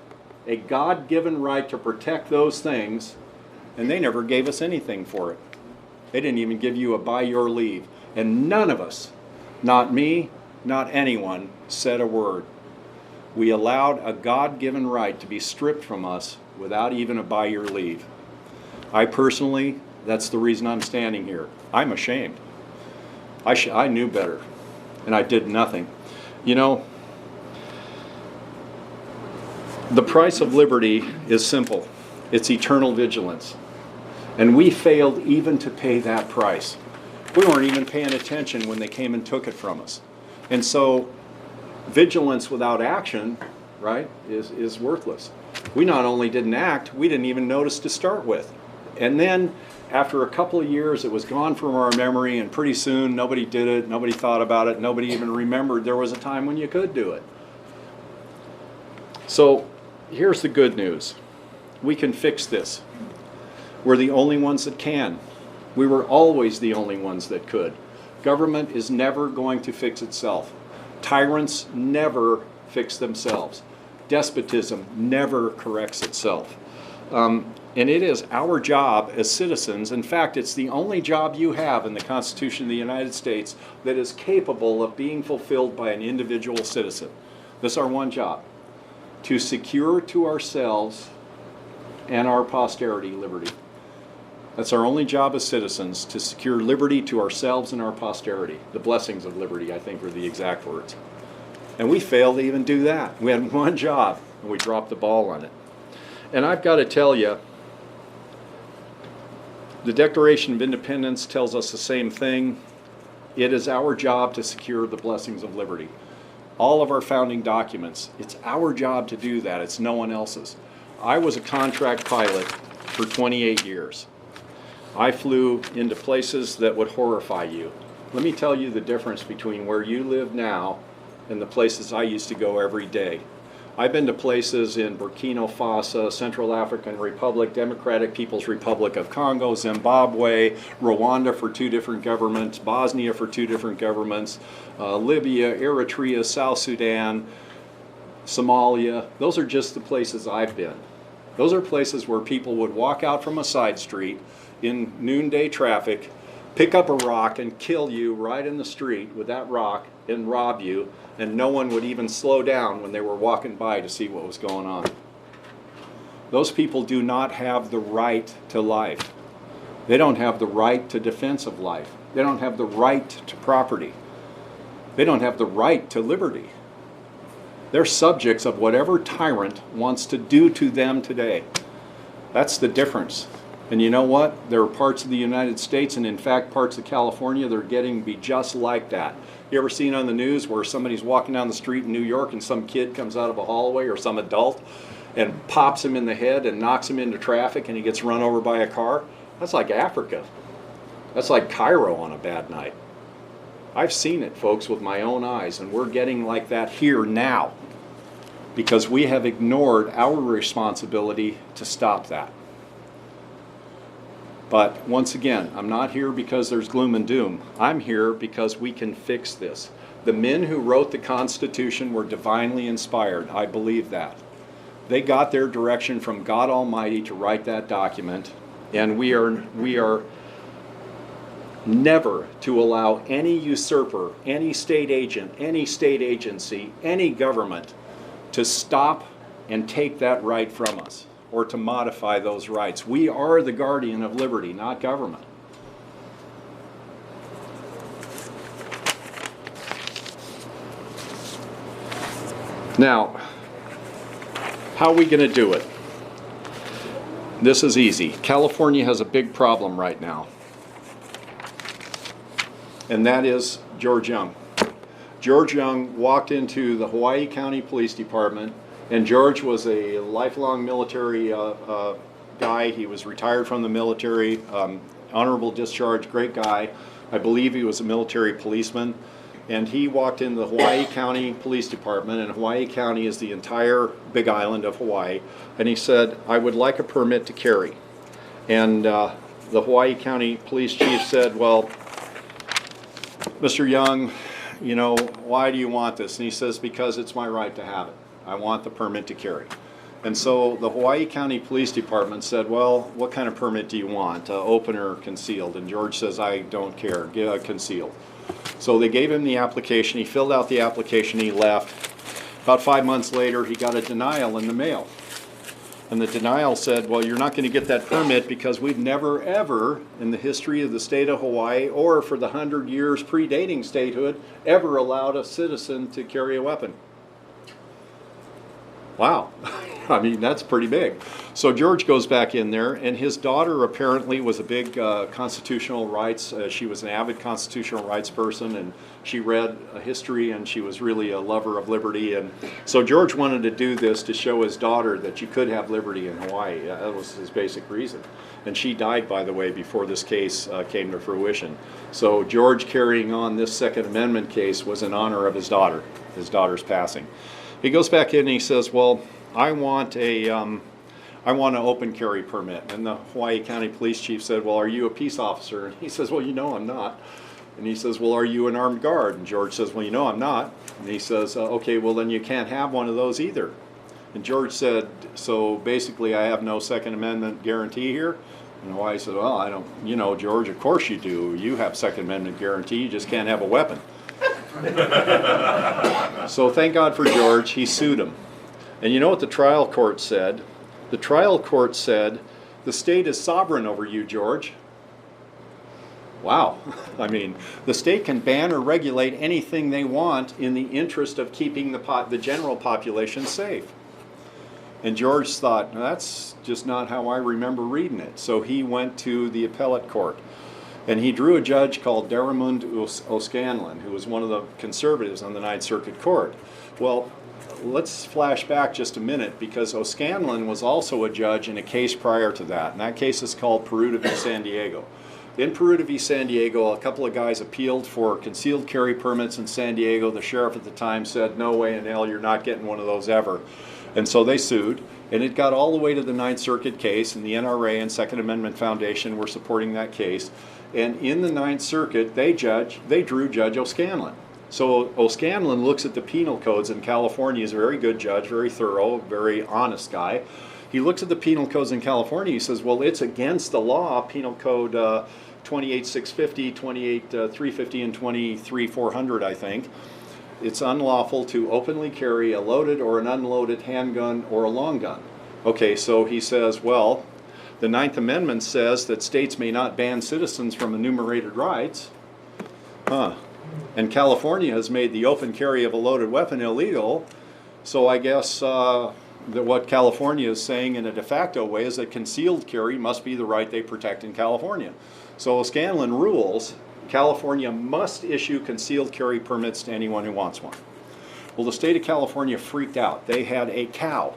C: a God-given right to protect those things, and they never gave us anything for it? They didn't even give you a by your leave. And none of us, not me, not anyone, said a word. We allowed a God-given right to be stripped from us without even a by your leave. I personally, that's the reason I'm standing here. I'm ashamed. I knew better, and I did nothing. You know, the price of liberty is simple. It's eternal vigilance. And we failed even to pay that price. We weren't even paying attention when they came and took it from us. And so, vigilance without action, right, is worthless. We not only didn't act, we didn't even notice to start with. And then, after a couple of years, it was gone from our memory, and pretty soon nobody did it, nobody thought about it, nobody even remembered there was a time when you could do it. So, here's the good news. We can fix this. We're the only ones that can. We were always the only ones that could. Government is never going to fix itself. Tyrants never fix themselves. Despotism never corrects itself. And it is our job as citizens, in fact, it's the only job you have in the Constitution of the United States that is capable of being fulfilled by an individual citizen. This is our one job, to secure to ourselves and our posterity liberty. That's our only job as citizens, to secure liberty to ourselves and our posterity. The blessings of liberty, I think, are the exact words. And we failed to even do that. We had one job, and we dropped the ball on it. And I've got to tell you, the Declaration of Independence tells us the same thing. It is our job to secure the blessings of liberty. All of our founding documents, it's our job to do that. It's no one else's. I was a contract pilot for 28 years. I flew into places that would horrify you. Let me tell you the difference between where you live now and the places I used to go every day. I've been to places in Burkina Faso, Central African Republic, Democratic People's Republic of Congo, Zimbabwe, Rwanda for 2 different governments, Bosnia for 2 different governments, Libya, Eritrea, South Sudan, Somalia. Those are just the places I've been. Those are places where people would walk out from a side street in noonday traffic, pick up a rock and kill you right in the street with that rock and rob you, and no one would even slow down when they were walking by to see what was going on. Those people do not have the right to life. They don't have the right to defense of life. They don't have the right to property. They don't have the right to liberty. They're subjects of whatever tyrant wants to do to them today. That's the difference. And you know what? There are parts of the United States, and in fact parts of California, that are getting to be just like that. You ever seen on the news where somebody's walking down the street in New York and some kid comes out of a hallway, or some adult, and pops him in the head and knocks him into traffic and he gets run over by a car? That's like Africa. That's like Cairo on a bad night. I've seen it, folks, with my own eyes, and we're getting like that here now because we have ignored our responsibility to stop that. But once again, I'm not here because there's gloom and doom. I'm here because we can fix this. The men who wrote the Constitution were divinely inspired. I believe that. They got their direction from God Almighty to write that document, and we are never to allow any usurper, any state agent, any state agency, any government to stop and take that right from us, or to modify those rights. We are the guardian of liberty, not government. Now, how are we going to do it? This is easy. California has a big problem right now, and that is George Young. George Young walked into the Hawaii County Police Department, and George was a lifelong military guy. He was retired from the military, honorable discharge, great guy. I believe he was a military policeman. And he walked into the Hawaii County Police Department, and Hawaii County is the entire Big Island of Hawaii. And he said, "I would like a permit to carry." And the Hawaii County Police Chief said, "Well, Mr. Young, you know, why do you want this?" And he says, "Because it's my right to have it. I want the permit to carry." And so the Hawaii County Police Department said, "Well, what kind of permit do you want, open or concealed?" And George says, "I don't care, concealed." So they gave him the application. He filled out the application. He left. About 5 months later, he got a denial in the mail. And the denial said, "Well, you're not going to get that permit because we've never, ever, in the history of the state of Hawaii, or for the 100 years predating statehood, ever allowed a citizen to carry a weapon." Wow. I mean, that's pretty big. So George goes back in there, and his daughter apparently was a big constitutional rights. She was an avid constitutional rights person, and she read history, and she was really a lover of liberty. And so George wanted to do this to show his daughter that you could have liberty in Hawaii. That was his basic reason. And she died, by the way, before this case came to fruition. So George carrying on this Second Amendment case was in honor of his daughter's passing. He goes back in and he says, "Well, I want an open carry permit." And the Hawaii County Police Chief said, "Well, are you a peace officer?" And he says, "Well, you know I'm not." And he says, "Well, are you an armed guard?" And George says, "Well, you know I'm not." And he says, "Okay, well then you can't have one of those either." And George said, "So basically I have no Second Amendment guarantee here?" And Hawaii said, "Well, I don't, you know, George, of course you do. You have Second Amendment guarantee, you just can't have a weapon." So thank God for George, he sued him. And you know what the trial court said? The trial court said, "The state is sovereign over you, George." Wow. I mean, the state can ban or regulate anything they want in the interest of keeping the general population safe. And George thought, "No, that's just not how I remember reading it." So he went to the appellate court. And he drew a judge called Derrimond O'Scanlan, who was one of the conservatives on the Ninth Circuit Court. Well, let's flash back just a minute, because O'Scanlan was also a judge in a case prior to that. And that case is called Peruta v. San Diego. In Peruta v. San Diego, a couple of guys appealed for concealed carry permits in San Diego. The sheriff at the time said, "No way in hell, you're not getting one of those ever." And so they sued. And it got all the way to the Ninth Circuit case, and the NRA and Second Amendment Foundation were supporting that case. And in the Ninth Circuit, they drew Judge O'Scanlan. So O'Scanlan looks at the penal codes in California. He's a very good judge, very thorough, very honest guy. He looks at the penal codes in California. He says, well, it's against the law, Penal Code 28,650, 28,350, and 23,400, I think. It's unlawful to openly carry a loaded or an unloaded handgun or a long gun. Okay, so he says, well, the Ninth Amendment says that states may not ban citizens from enumerated rights. And California has made the open carry of a loaded weapon illegal. So I guess that what California is saying in a de facto way is that concealed carry must be the right they protect in California. So O'Scanlan rules California must issue concealed carry permits to anyone who wants one. Well, the state of California freaked out. They had a cow.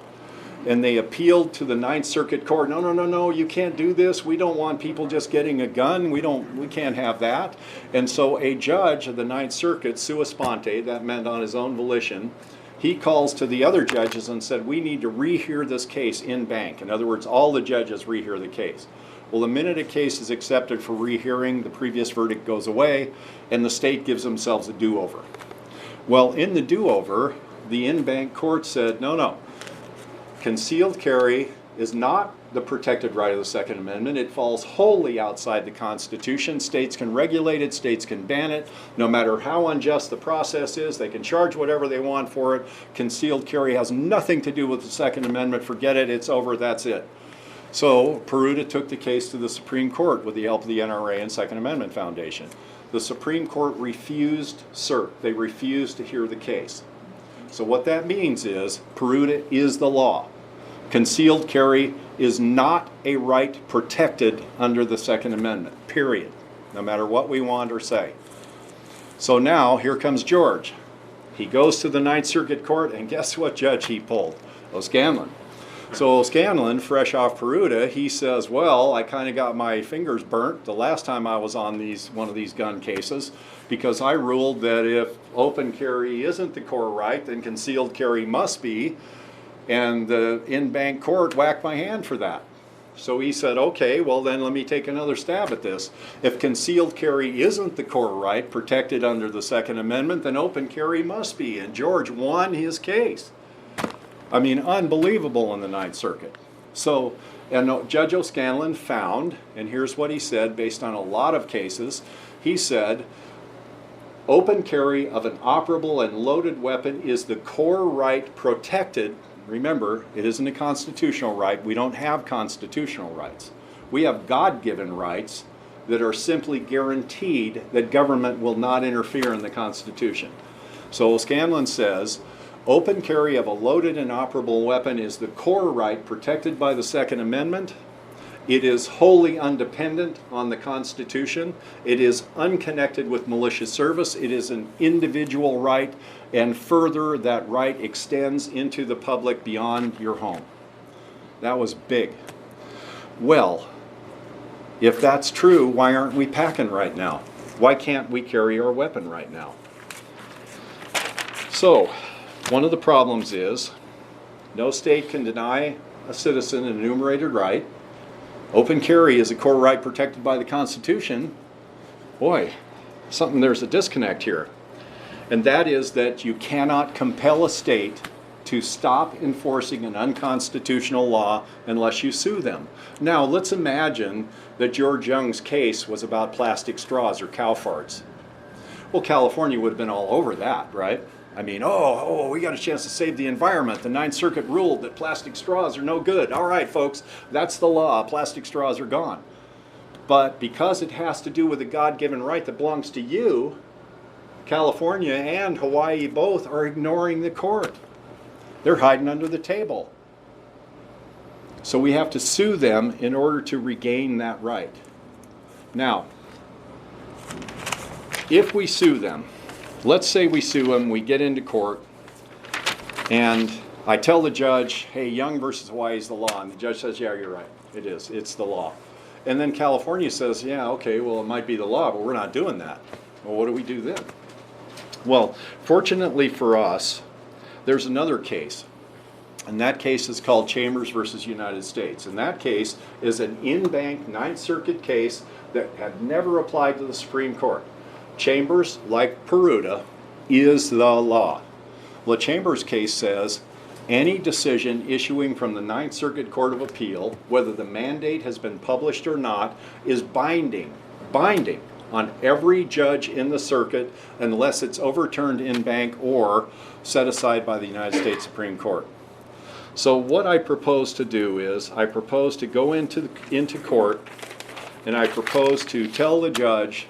C: And they appealed to the Ninth Circuit Court. No, you can't do this. We don't want people just getting a gun. We can't have that. And so a judge of the Ninth Circuit, sua sponte, that meant on his own volition, he calls to the other judges and said, we need to rehear this case in bank. In other words, all the judges rehear the case. Well, the minute a case is accepted for rehearing, the previous verdict goes away, and the state gives themselves a do-over. Well, in the do-over, the in-bank court said, no. Concealed carry is not the protected right of the Second Amendment. It falls wholly outside the Constitution. States can regulate it, states can ban it. No matter how unjust the process is, they can charge whatever they want for it. Concealed carry has nothing to do with the Second Amendment. Forget it, it's over, that's it. So Peruta took the case to the Supreme Court with the help of the NRA and Second Amendment Foundation. The Supreme Court refused cert. They refused to hear the case. So what that means is Peruta is the law. Concealed carry is not a right protected under the Second Amendment, period, no matter what we want or say. So now, here comes George. He goes to the Ninth Circuit Court, and guess what judge he pulled? O'Scanlan. So O'Scanlan, fresh off Peruta, he says, well, I kind of got my fingers burnt the last time I was on one of these gun cases, because I ruled that if open carry isn't the core right, then concealed carry must be. And the in-bank court whacked my hand for that. So he said, okay, well then let me take another stab at this. If concealed carry isn't the core right protected under the Second Amendment, then open carry must be. And George won his case. I mean, unbelievable in the Ninth Circuit. So, and Judge O'Scanlan found, and here's what he said based on a lot of cases, he said, open carry of an operable and loaded weapon is the core right protected. Remember, it isn't a constitutional right. We don't have constitutional rights. We have God-given rights that are simply guaranteed that government will not interfere in the Constitution. So O'Scanlan says, open carry of a loaded and operable weapon is the core right protected by the Second Amendment. It is wholly undependent on the Constitution. It is unconnected with malicious service. It is an individual right, and further, that right extends into the public beyond your home. That was big. Well, if that's true, why aren't we packing right now? Why can't we carry our weapon right now? So, one of the problems is no state can deny a citizen an enumerated right. Open carry is a core right protected by the Constitution. Boy, there's a disconnect here. And that is that you cannot compel a state to stop enforcing an unconstitutional law unless you sue them. Now, let's imagine that George Young's case was about plastic straws or cow farts. Well, California would have been all over that, right? I mean, we got a chance to save the environment. The Ninth Circuit ruled that plastic straws are no good. All right, folks, that's the law. Plastic straws are gone. But because it has to do with a God-given right that belongs to you, California and Hawaii both are ignoring the court. They're hiding under the table. So we have to sue them in order to regain that right. Now, if we sue them, let's say we sue them, we get into court, and I tell the judge, hey, Young versus Hawaii is the law. And the judge says, yeah, you're right. It is. It's the law. And then California says, yeah, okay, well, it might be the law, but we're not doing that. Well, what do we do then? Well, fortunately for us, there's another case. And that case is called Chambers versus United States. And that case is an in-bank Ninth Circuit case that had never applied to the Supreme Court. Chambers, like Peruta, is the law. Well, the Chambers case says any decision issuing from the Ninth Circuit Court of Appeal, whether the mandate has been published or not, is binding on every judge in the circuit unless it's overturned in bank or set aside by the United States Supreme Court. So what I propose to do is I propose to go into court, and I propose to tell the judge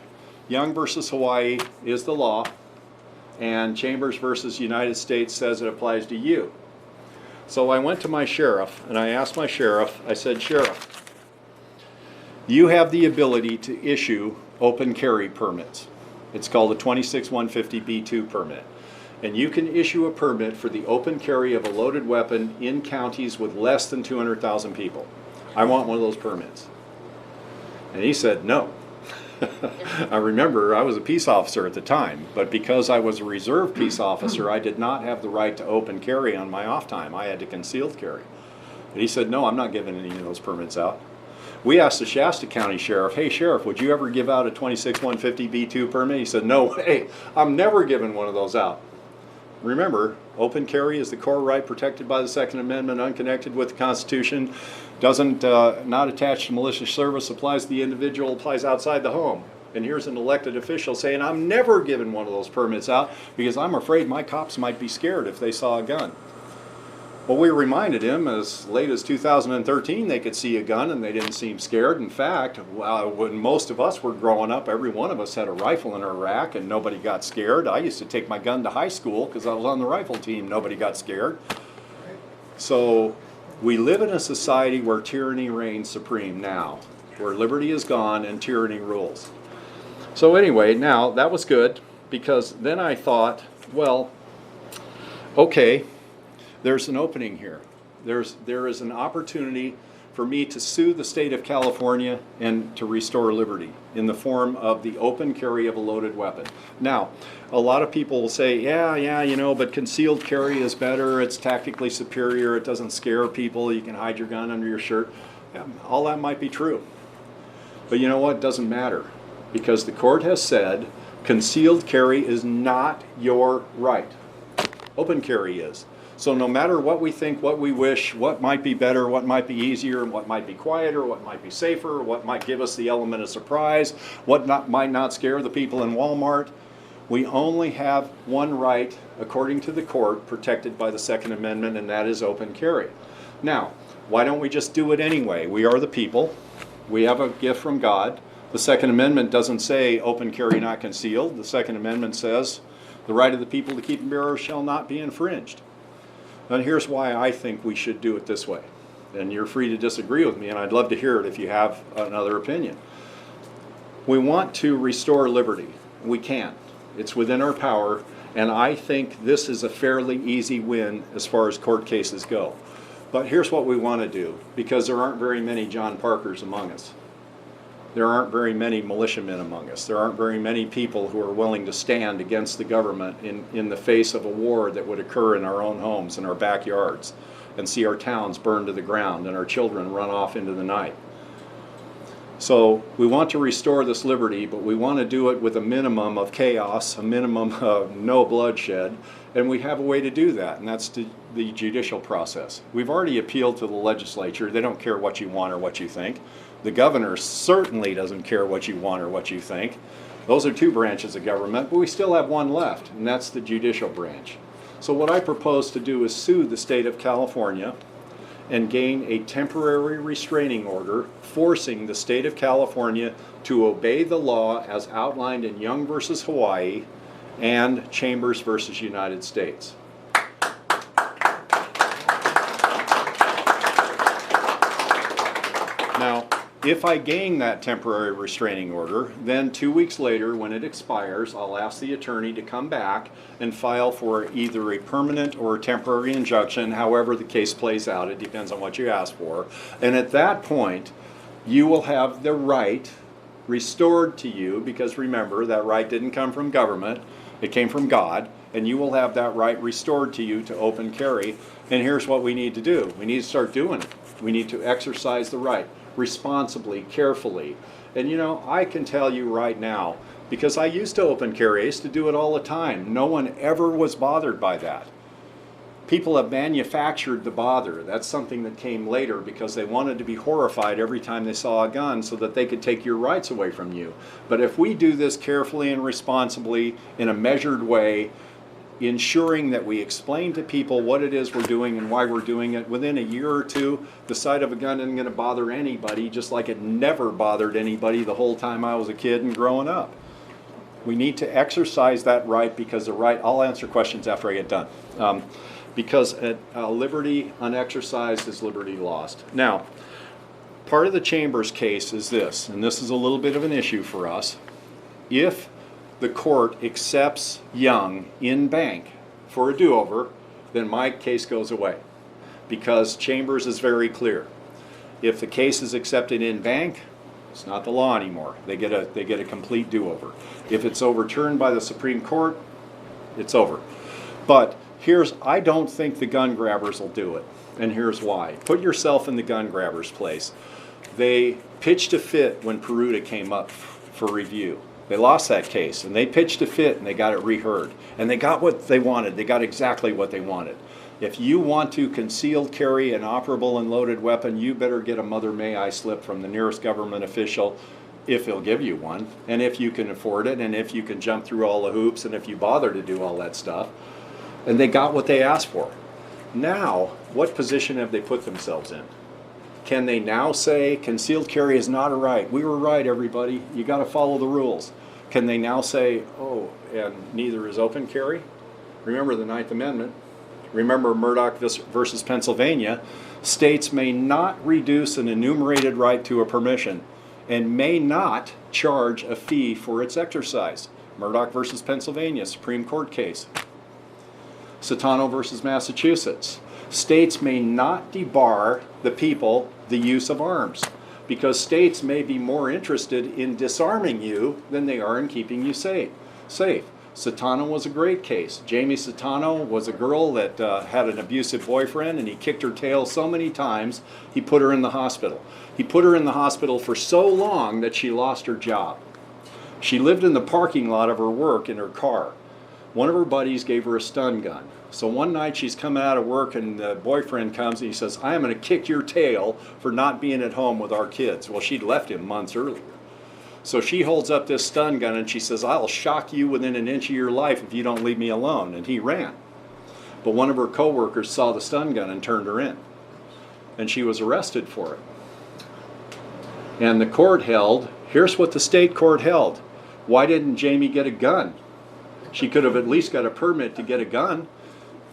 C: Young versus Hawaii is the law, and Chambers versus United States says it applies to you. So I went to my sheriff, and I asked my sheriff, I said, Sheriff, you have the ability to issue open carry permits. It's called a 26150B2 permit. And you can issue a permit for the open carry of a loaded weapon in counties with less than 200,000 people. I want one of those permits. And he said, no. I remember I was a peace officer at the time, but because I was a reserve peace officer, I did not have the right to open carry on my off time. I had to concealed carry. And he said, no, I'm not giving any of those permits out. We asked the Shasta County Sheriff, hey Sheriff, would you ever give out a 26150B2 permit? He said, no way, I'm never giving one of those out. Remember, open carry is the core right protected by the Second Amendment, unconnected with the Constitution, doesn't not attached to malicious service, applies to the individual, applies outside the home. And here's an elected official saying, I'm never giving one of those permits out because I'm afraid my cops might be scared if they saw a gun. Well, we reminded him as late as 2013 they could see a gun and they didn't seem scared. In fact, when most of us were growing up, every one of us had a rifle in our rack and nobody got scared. I used to take my gun to high school because I was on the rifle team. Nobody got scared. So we live in a society where tyranny reigns supreme now, where liberty is gone and tyranny rules. So anyway, now that was good because then I thought, well, okay, there's an opening here. There is an opportunity for me to sue the state of California and to restore liberty in the form of the open carry of a loaded weapon. Now, a lot of people will say, yeah, you know, but concealed carry is better, it's tactically superior, it doesn't scare people, you can hide your gun under your shirt. Yeah, all that might be true. But you know what? It doesn't matter because the court has said concealed carry is not your right. Open carry is. So no matter what we think, what we wish, what might be better, what might be easier, what might be quieter, what might be safer, what might give us the element of surprise, what might not scare the people in Walmart, we only have one right, according to the court, protected by the Second Amendment, and that is open carry. Now, why don't we just do it anyway? We are the people. We have a gift from God. The Second Amendment doesn't say open carry, not concealed. The Second Amendment says the right of the people to keep and bear shall not be infringed. And here's why I think we should do it this way. And you're free to disagree with me, and I'd love to hear it if you have another opinion. We want to restore liberty. We can. It's within our power, and I think this is a fairly easy win as far as court cases go. But here's what we want to do, because there aren't very many John Parkers among us. There aren't very many militiamen among us. There aren't very many people who are willing to stand against the government in the face of a war that would occur in our own homes, in our backyards, and see our towns burned to the ground and our children run off into the night. So we want to restore this liberty, but we want to do it with a minimum of chaos, a minimum of no bloodshed, and we have a way to do that, and that's the judicial process. We've already appealed to the legislature. They don't care what you want or what you think. The governor certainly doesn't care what you want or what you think. Those are two branches of government, but we still have one left, and that's the judicial branch. So what I propose to do is sue the state of California and gain a temporary restraining order forcing the state of California to obey the law as outlined in Young versus Hawaii and Chambers versus United States. If I gain that temporary restraining order, then 2 weeks later, when it expires, I'll ask the attorney to come back and file for either a permanent or a temporary injunction, however the case plays out. It depends on what you ask for. And at that point, you will have the right restored to you, because remember, that right didn't come from government, it came from God, and you will have that right restored to you to open carry. And here's what we need to do. We need to start doing it. We need to exercise the right responsibly, carefully. And you know, I can tell you right now, because I used to open carry, I used to do it all the time. No one ever was bothered by that. People have manufactured the bother. That's something that came later because they wanted to be horrified every time they saw a gun so that they could take your rights away from you. But if we do this carefully and responsibly in a measured way, ensuring that we explain to people what it is we're doing and why we're doing it, within a year or two, the sight of a gun isn't going to bother anybody, just like it never bothered anybody the whole time I was a kid and growing up. We need to exercise that right, because the right, I'll answer questions after I get done. Because liberty unexercised is liberty lost. Now, part of the Chambers case is this, and this is a little bit of an issue for us. If the court accepts Young in bank for a do-over, then my case goes away, because Chambers is very clear. If the case is accepted in bank, it's not the law anymore. They get a complete do-over. If it's overturned by the Supreme Court, it's over. But I don't think the gun grabbers will do it, and here's why. Put yourself in the gun grabbers' place. They pitched a fit when Peruta came up for review. They lost that case, and they pitched a fit, and they got it reheard. And they got what they wanted. They got exactly what they wanted. If you want to concealed carry an operable and loaded weapon, you better get a Mother May I slip from the nearest government official, if he'll give you one, and if you can afford it, and if you can jump through all the hoops, and if you bother to do all that stuff. And they got what they asked for. Now, what position have they put themselves in? Can they now say concealed carry is not a right? We were right, everybody. You got to follow the rules. Can they now say, oh, and neither is open carry? Remember the Ninth Amendment. Remember Murdoch versus Pennsylvania. States may not reduce an enumerated right to a permission and may not charge a fee for its exercise. Murdoch versus Pennsylvania, Supreme Court case. Satano versus Massachusetts. States may not debar the people the use of arms, because states may be more interested in disarming you than they are in keeping you safe. Satano was a great case. Jamie Satano was a girl that had an abusive boyfriend, and he kicked her tail so many times he put her in the hospital. He put her in the hospital for so long that she lost her job. She lived in the parking lot of her work in her car. One of her buddies gave her a stun gun. So one night she's coming out of work, and the boyfriend comes and he says, I am going to kick your tail for not being at home with our kids. Well, she'd left him months earlier. So she holds up this stun gun and she says, I'll shock you within an inch of your life if you don't leave me alone. And he ran. But one of her coworkers saw the stun gun and turned her in. And she was arrested for it. And the court held, here's what the state court held. Why didn't Jamie get a gun? She could have at least got a permit to get a gun.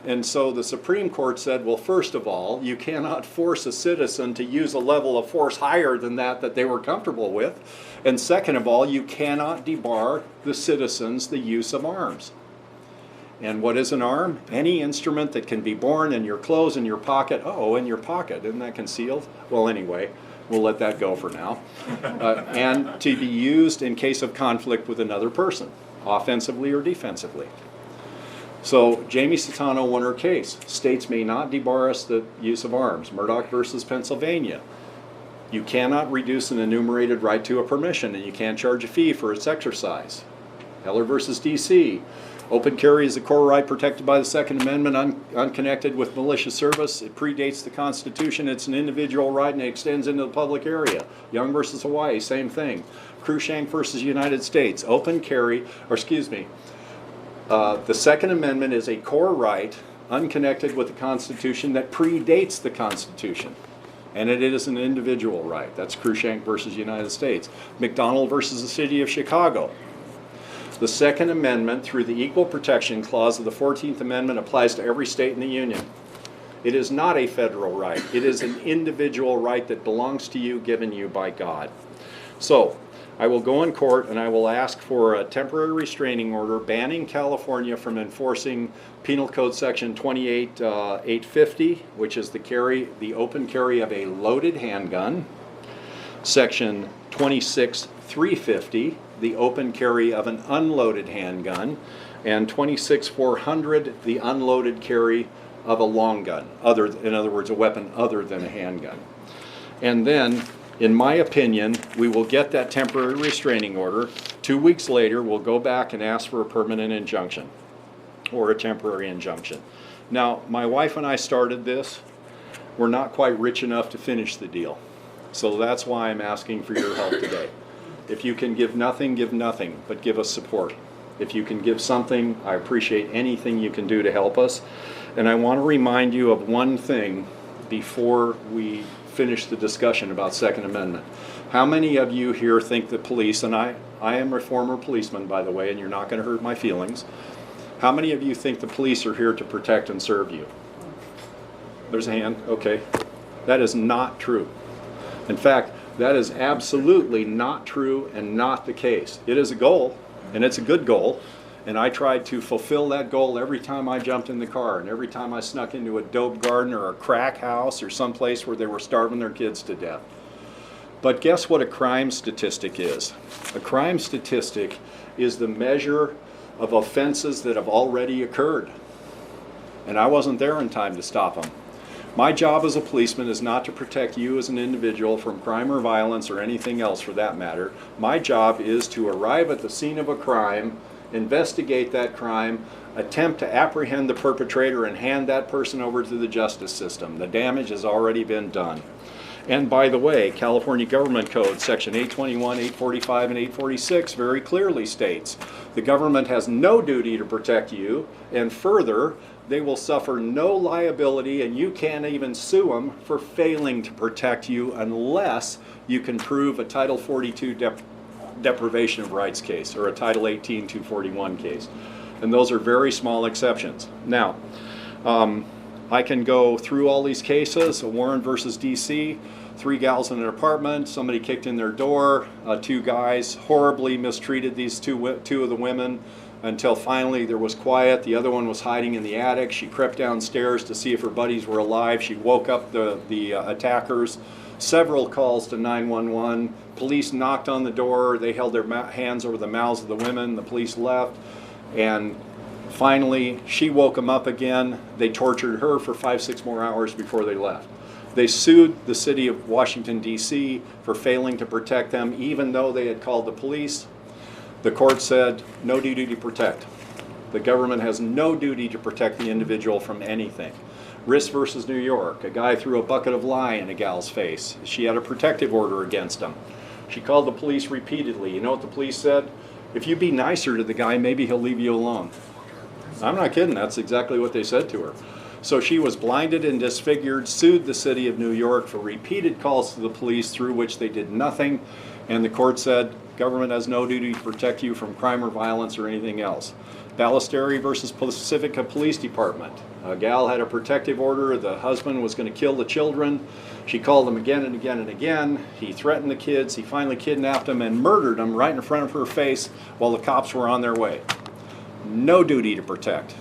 C: And so the Supreme Court said, well, first of all, you cannot force a citizen to use a level of force higher than that they were comfortable with. And second of all, you cannot debar the citizens the use of arms. And what is an arm? Any instrument that can be borne in your clothes, in your pocket. Oh, in your pocket. Isn't that concealed? Well, anyway, we'll let that go for now. And to be used in case of conflict with another person, offensively or defensively. So Jamie Satano won her case. States may not debar us the use of arms. Murdoch versus Pennsylvania. You cannot reduce an enumerated right to a permission, and you can't charge a fee for its exercise. Heller versus D.C. Open carry is a core right protected by the Second Amendment, unconnected with malicious service. It predates the Constitution. It's an individual right, and it extends into the public area. Young versus Hawaii, same thing. Cruikshank versus United States. Open carry, the Second Amendment is a core right, unconnected with the Constitution, that predates the Constitution. And it is an individual right. That's Cruikshank versus United States. McDonald versus the City of Chicago. The Second Amendment, through the Equal Protection Clause of the 14th Amendment, applies to every state in the Union. It is not a federal right. It is an individual right that belongs to you, given you by God. So, I will go in court and I will ask for a temporary restraining order banning California from enforcing Penal Code Section 28850, which is the open carry of a loaded handgun, Section 26350, the open carry of an unloaded handgun, and 26400, the unloaded carry of a long gun, in other words, a weapon other than a handgun. And then, in my opinion, we will get that temporary restraining order. 2 weeks later, we'll go back and ask for a permanent injunction or a temporary injunction. Now, my wife and I started this. We're not quite rich enough to finish the deal. So that's why I'm asking for your help today. If you can give nothing, but give us support. If you can give something, I appreciate anything you can do to help us. And I want to remind you of one thing before we finish the discussion about Second Amendment. How many of you here think that police, and I am a former policeman, by the way, and you're not going to hurt my feelings. How many of you think the police are here to protect and serve you? There's a hand. Okay. That is not true. In fact, that is absolutely not true and not the case. It is a goal, and it's a good goal, and I tried to fulfill that goal every time I jumped in the car and every time I snuck into a dope garden or a crack house or someplace where they were starving their kids to death. But guess what a crime statistic is? A crime statistic is the measure of offenses that have already occurred. And I wasn't there in time to stop them. My job as a policeman is not to protect you as an individual from crime or violence or anything else for that matter. My job is to arrive at the scene of a crime, investigate that crime, attempt to apprehend the perpetrator and hand that person over to the justice system. The damage has already been done. And by the way, California Government Code Section 821, 845, and 846 very clearly states the government has no duty to protect you, and further, they will suffer no liability and you can't even sue them for failing to protect you unless you can prove a Title 42 deprivation of rights case or a Title 18 241 case. And those are very small exceptions. Now, I can go through all these cases. Warren versus DC, 3 gals in an apartment, somebody kicked in their door, 2 guys horribly mistreated these two of the women until finally there was quiet. The other one was hiding in the attic. She crept downstairs to see if her buddies were alive. She woke up the attackers. Several calls to 911. Police knocked on the door. They held their hands over the mouths of the women. The police left. And finally, she woke them up again. They tortured her for 5-6 more hours before they left. They sued the city of Washington, D.C. for failing to protect them, even though they had called the police. The court said, no duty to protect. The government has no duty to protect the individual from anything. Riss versus New York, a guy threw a bucket of lye in a gal's face. She had a protective order against him. She called the police repeatedly. You know what the police said? If you be nicer to the guy, maybe he'll leave you alone. I'm not kidding, that's exactly what they said to her. So she was blinded and disfigured, sued the city of New York for repeated calls to the police through which they did nothing, and the court said, government has no duty to protect you from crime or violence or anything else. Ballesteri versus Pacifica Police Department. A gal had a protective order. The husband was going to kill the children. She called him again and again and again. He threatened the kids. He finally kidnapped them and murdered them right in front of her face while the cops were on their way. No duty to protect.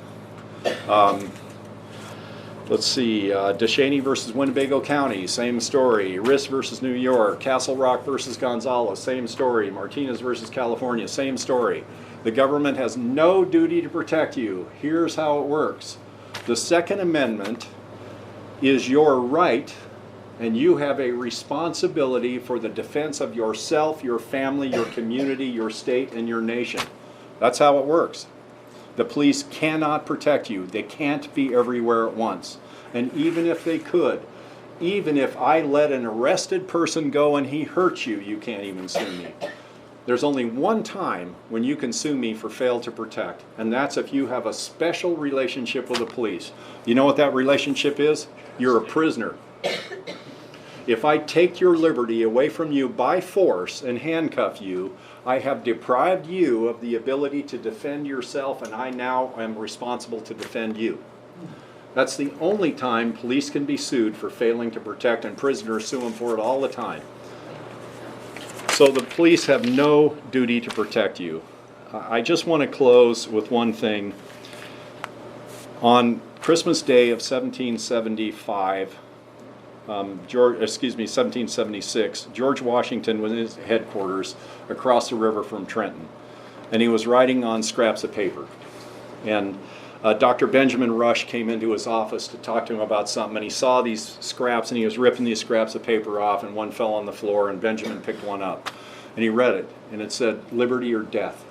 C: Let's see, DeShaney versus Winnebago County, same story. Riss versus New York, Castle Rock versus Gonzales, same story. Martinez versus California, same story. The government has no duty to protect you. Here's how it works. The Second Amendment is your right, and you have a responsibility for the defense of yourself, your family, your community, your state, and your nation. That's how it works. The police cannot protect you. They can't be everywhere at once. And even if they could, even if I let an arrested person go and he hurts you, you can't even sue me. There's only one time when you can sue me for fail to protect, and that's if you have a special relationship with the police. You know what that relationship is? You're a prisoner. If I take your liberty away from you by force and handcuff you, I have deprived you of the ability to defend yourself, and I now am responsible to defend you. That's the only time police can be sued for failing to protect, and prisoners sue them for it all the time. So the police have no duty to protect you. I just want to close with one thing. On Christmas Day of 1776, George Washington was in his headquarters across the river from Trenton, and he was writing on scraps of paper. And Dr. Benjamin Rush came into his office to talk to him about something, and he saw these scraps, and he was ripping these scraps of paper off, and one fell on the floor, and Benjamin picked one up. And he read it, and it said, "Liberty or death."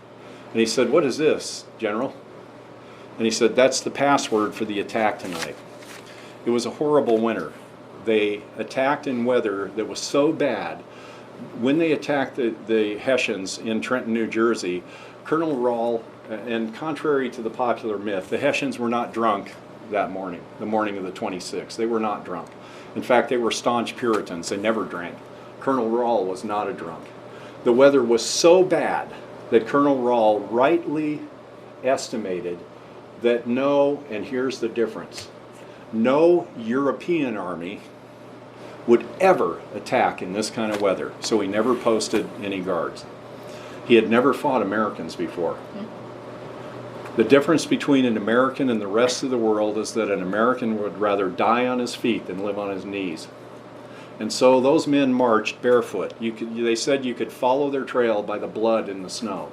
C: And he said, "What is this, General?" And he said, "That's the password for the attack tonight." It was a horrible winter. They attacked in weather that was so bad. When they attacked the Hessians in Trenton, New Jersey, Colonel Rahl, and contrary to the popular myth, the Hessians were not drunk that morning, the morning of the 26th. They were not drunk. In fact, they were staunch Puritans. They never drank. Colonel Rahl was not a drunk. The weather was so bad that Colonel Rahl rightly estimated that no, and here's the difference, no European army would ever attack in this kind of weather, so he never posted any guards. He had never fought Americans before. The difference between an American and the rest of the world is that an American would rather die on his feet than live on his knees. And so those men marched barefoot. They said you could follow their trail by the blood in the snow.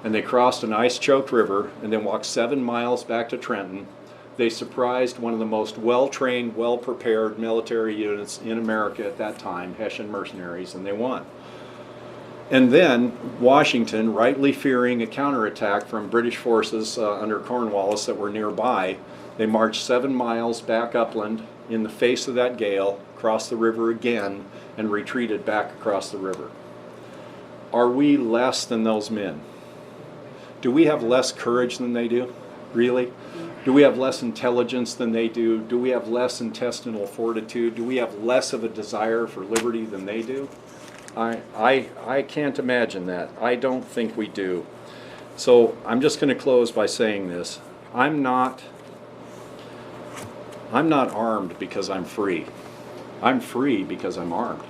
C: And they crossed an ice-choked river and then walked 7 miles back to Trenton. They surprised one of the most well-trained, well-prepared military units in America at that time, Hessian mercenaries, and they won. And then Washington, rightly fearing a counterattack from British forces under Cornwallis that were nearby, they marched 7 miles back upland in the face of that gale, crossed the river again, and retreated back across the river. Are we less than those men? Do we have less courage than they do? Really? Do we have less intelligence than they do? Do we have less intestinal fortitude? Do we have less of a desire for liberty than they do? I can't imagine that. I don't think we do. So I'm just going to close by saying this. I'm not armed because I'm free. I'm free because I'm armed.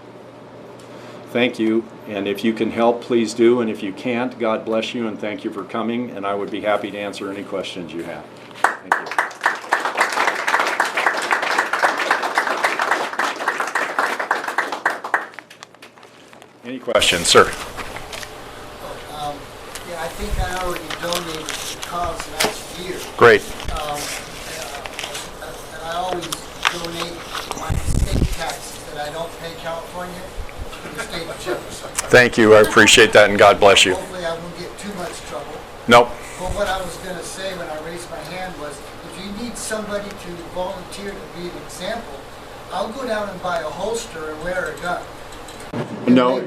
C: Thank you, and if you can help, please do, and if you can't, God bless you, and thank you for coming, and I would be happy to answer any questions you have. Thank you. Any questions, sir?
E: Yeah, I think I already donated to the cause last year.
C: Great.
E: And I always donate my state taxes that I don't pay California to the state of Jefferson.
C: Thank you. I appreciate that, and God bless you.
E: Hopefully I won't get too much trouble.
C: Nope.
E: But what I was going to say when I raised my hand was, if you need somebody to volunteer to be an example, I'll go down and buy a holster and wear a gun.
C: No,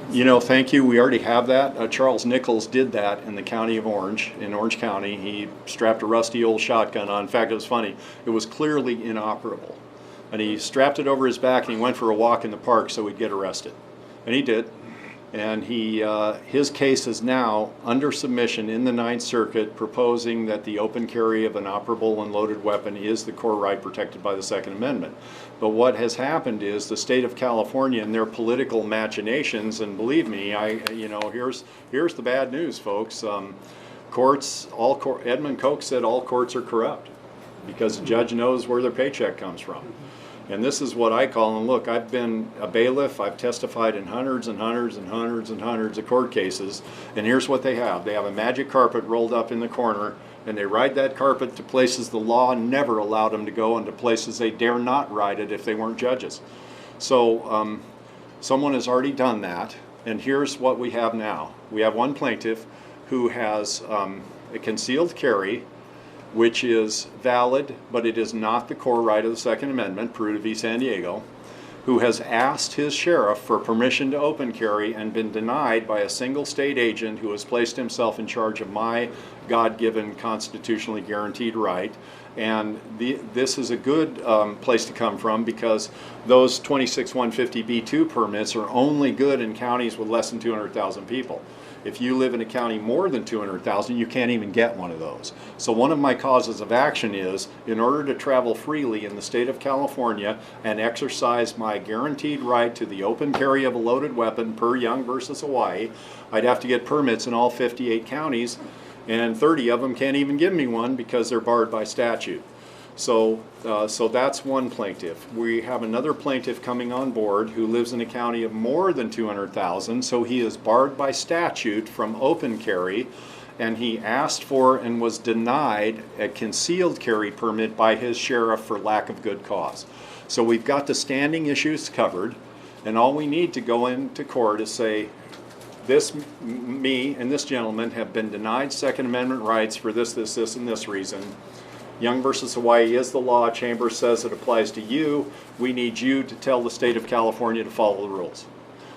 C: you know, thank you. We already have that. Charles Nichols did that in the county of Orange, in Orange County. He strapped a rusty old shotgun on. In fact, it was funny. It was clearly inoperable. And he strapped it over his back and he went for a walk in the park so he'd get arrested. And he did. And his case is now under submission in the Ninth Circuit, proposing that the open carry of an operable and loaded weapon is the core right protected by the Second Amendment. But what has happened is the state of California and their political machinations, and believe me, here's the bad news, folks. Edmund Koch said all courts are corrupt because the judge knows where their paycheck comes from. And this is what I call, and look, I've been a bailiff, I've testified in hundreds and hundreds and hundreds and hundreds of court cases, and here's what they have. They have a magic carpet rolled up in the corner, and they ride that carpet to places the law never allowed them to go, and to places they dare not ride it if they weren't judges. So someone has already done that, and here's what we have now. We have one plaintiff who has a concealed carry, which is valid, but it is not the core right of the Second Amendment, Peruta v. San Diego, who has asked his sheriff for permission to open carry and been denied by a single state agent who has placed himself in charge of my God-given constitutionally guaranteed right. And this is a good place to come from, because those 26150B2 permits are only good in counties with less than 200,000 people. If you live in a county more than 200,000, you can't even get one of those. So one of my causes of action is, in order to travel freely in the state of California and exercise my guaranteed right to the open carry of a loaded weapon per Young versus Hawaii, I'd have to get permits in all 58 counties, and 30 of them can't even give me one because they're barred by statute. So that's one plaintiff. We have another plaintiff coming on board who lives in a county of more than 200,000, so he is barred by statute from open carry, and he asked for and was denied a concealed carry permit by his sheriff for lack of good cause. So we've got the standing issues covered, and all we need to go into court is say, me and this gentleman have been denied Second Amendment rights for this, and this reason. Young versus Hawaii is the law. Chambers says it applies to you. We need you to tell the state of California to follow the rules.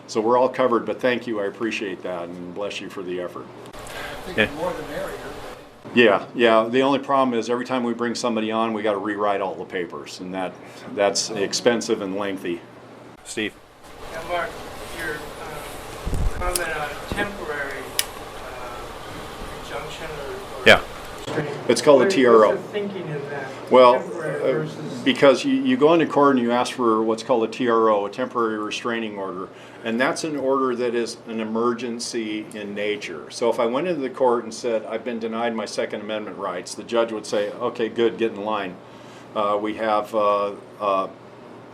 C: So we're all covered, but thank you. I appreciate that, and bless you for the effort.
E: I think the more the merrier.
C: Yeah. The only problem is every time we bring somebody on, we got to rewrite all the papers, and that's expensive and lengthy. Steve.
F: Yeah, Mark, your comment on temporary injunction or
C: Yeah. It's called a TRO.
F: What's the thinking in that?
C: Well,
F: Temporary versus
C: because you go into court and you ask for what's called a TRO, a temporary restraining order, and that's an order that is an emergency in nature. So if I went into the court and said, I've been denied my Second Amendment rights, the judge would say, okay, good, get in line. We have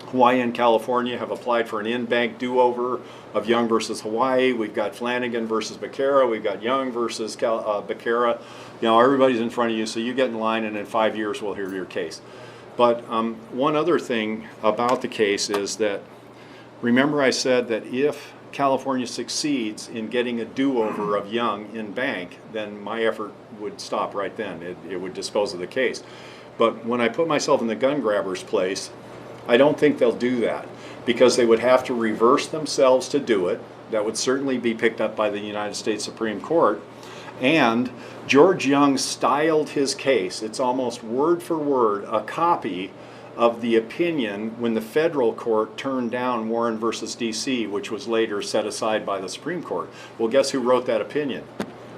C: Hawaii and California have applied for an in-bank do-over of Young versus Hawaii. We've got Flanagan versus Becerra. We've got Young versus Becerra. You know, everybody's in front of you, so you get in line, and in 5 years we'll hear your case. But one other thing about the case is that, remember I said that if California succeeds in getting a do-over of Young in bank, then my effort would stop right then. It would dispose of the case. But when I put myself in the gun grabber's place, I don't think they'll do that, because they would have to reverse themselves to do it. That would certainly be picked up by the United States Supreme Court. And George Young styled his case. It's almost word for word a copy of the opinion when the federal court turned down Warren versus DC, which was later set aside by the Supreme Court. Well, guess who wrote that opinion?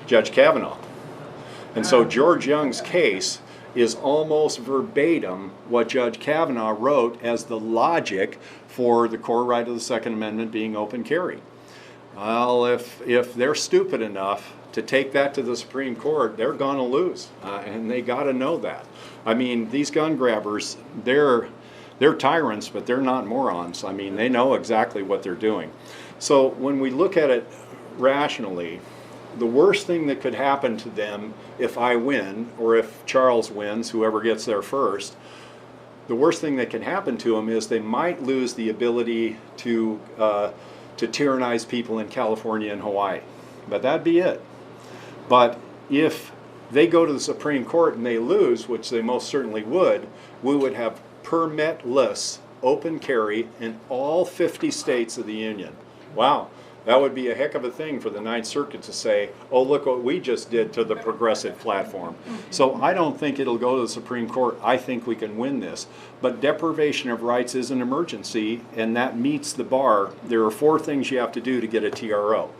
C: Judge Kavanaugh. And so George Young's case is almost verbatim what Judge Kavanaugh wrote as the logic for the core right of the Second Amendment being open carry. Well, if they're stupid enough to take that to the Supreme Court, they're going to lose, and they got to know that. I mean, these gun grabbers, they're tyrants, but they're not morons. I mean, they know exactly what they're doing. So when we look at it rationally, the worst thing that could happen to them if I win, or if Charles wins, whoever gets there first, the worst thing that can happen to them is they might lose the ability to tyrannize people in California and Hawaii. But that'd be it. But if they go to the Supreme Court and they lose, which they most certainly would, we would have permitless open carry in all 50 states of the Union. Wow. That would be a heck of a thing for the Ninth Circuit to say, oh, look what we just did to the progressive platform. So I don't think it'll go to the Supreme Court. I think we can win this. But deprivation of rights is an emergency, and that meets the bar. There are 4 things you have to do to get a TRO.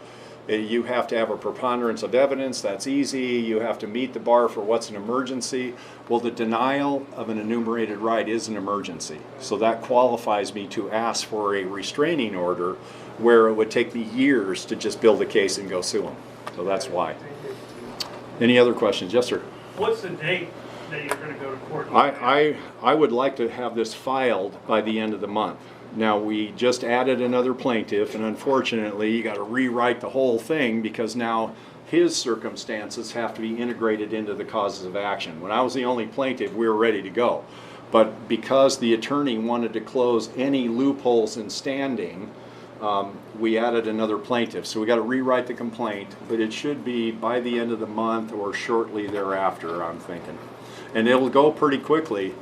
C: You have to have a preponderance of evidence. That's easy. You have to meet the bar for what's an emergency. Well, the denial of an enumerated right is an emergency. So that qualifies me to ask for a restraining order, where it would take me years to just build a case and go sue them. So that's why. Any other questions? Yes, sir.
F: what's the date that you're going to go to court?
C: I would like to have this filed by the end of the month. Now, we just added another plaintiff, and unfortunately you got to rewrite the whole thing because now his circumstances have to be integrated into the causes of action. When I was the only plaintiff, we were ready to go. But because the attorney wanted to close any loopholes in standing, we added another plaintiff. So we got to rewrite the complaint, but it should be by the end of the month or shortly thereafter, I'm thinking. And it'll go pretty quickly.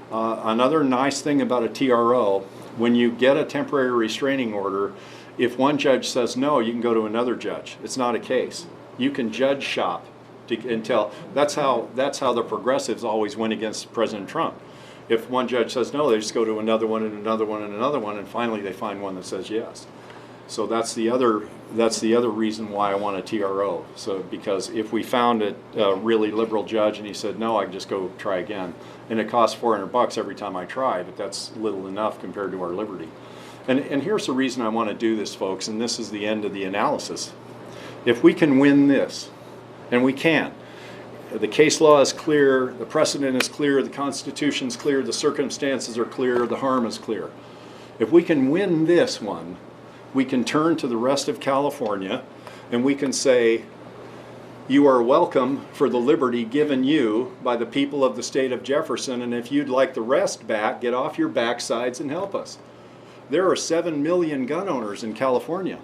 C: Another nice thing about a TRO, when you get a temporary restraining order, if one judge says no, you can go to another judge. It's not a case. You can judge shop until that's how the progressives always went against President Trump. If one judge says no, they just go to another one and another one and another one, and finally they find one that says yes. So that's the other reason why I want a TRO. So because if we found a really liberal judge and he said no, I can just go try again, and it costs $400 every time I try, but that's little enough compared to our liberty. And here's the reason I want to do this, folks, and this is the end of the analysis. If we can win this, and we can, the case law is clear, the precedent is clear, the Constitution's clear, the circumstances are clear, the harm is clear. If we can win this one, we can turn to the rest of California and we can say, you are welcome for the liberty given you by the people of the state of Jefferson, and if you'd like the rest back, get off your backsides and help us. There are 7 million gun owners in California.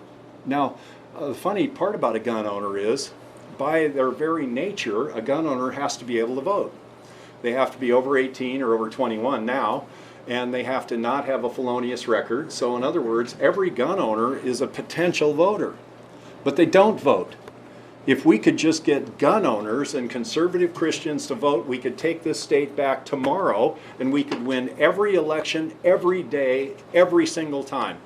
C: Now, the funny part about a gun owner is, by their very nature, a gun owner has to be able to vote. They have to be over 18 or over 21 now, and they have to not have a felonious record. So in other words, every gun owner is a potential voter, but they don't vote. If we could just get gun owners and conservative Christians to vote, we could take this state back tomorrow and we could win every election, every day, every single time.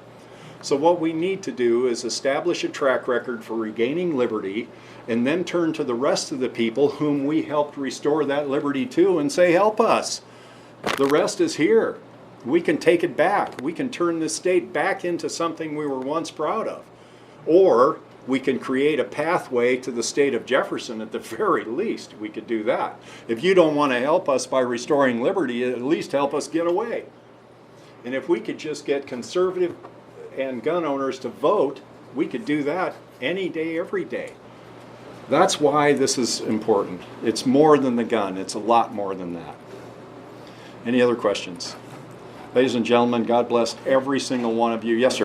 C: So what we need to do is establish a track record for regaining liberty and then turn to the rest of the people whom we helped restore that liberty to and say, help us. The rest is here. We can take it back. We can turn this state back into something we were once proud of. Or we can create a pathway to the state of Jefferson at the very least. We could do that. If you don't want to help us by restoring liberty, at least help us get away. And if we could just get conservative and gun owners to vote, we could do that any day, every day. That's why this is important. It's more than the gun. It's a lot more than that. Any other questions? Ladies and gentlemen, God bless every single one of you. Yes, sir.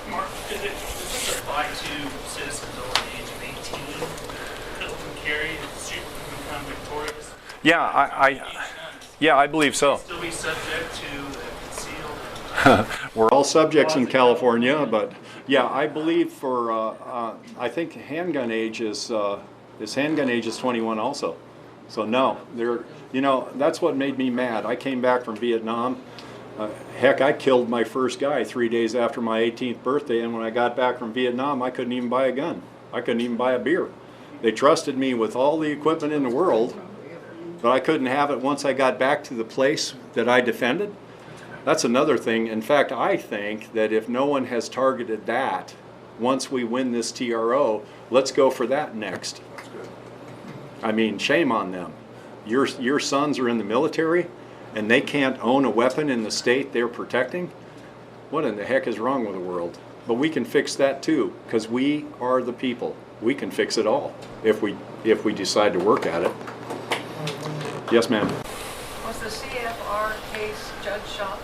G: Mark, does this apply to citizens over the age of 18 that can carry and become victorious?
C: Yeah, I believe so.
G: Still be subject to concealed?
C: We're all subjects in California, but yeah, I believe for I think handgun age is 21 also. So no, that's what made me mad. I came back from Vietnam. Heck, I killed my first guy 3 days after my 18th birthday, and when I got back from Vietnam, I couldn't even buy a gun. I couldn't even buy a beer. They trusted me with all the equipment in the world, but I couldn't have it once I got back to the place that I defended. That's another thing. In fact, I think that if no one has targeted that, once we win this TRO, let's go for that next. I mean, shame on them. Your sons are in the military and they can't own a weapon in the state they're protecting? What in the heck is wrong with the world? But we can fix that too, because we are the people. We can fix it all if we decide to work at it. Yes, ma'am.
D: Was the CFR case judge shot?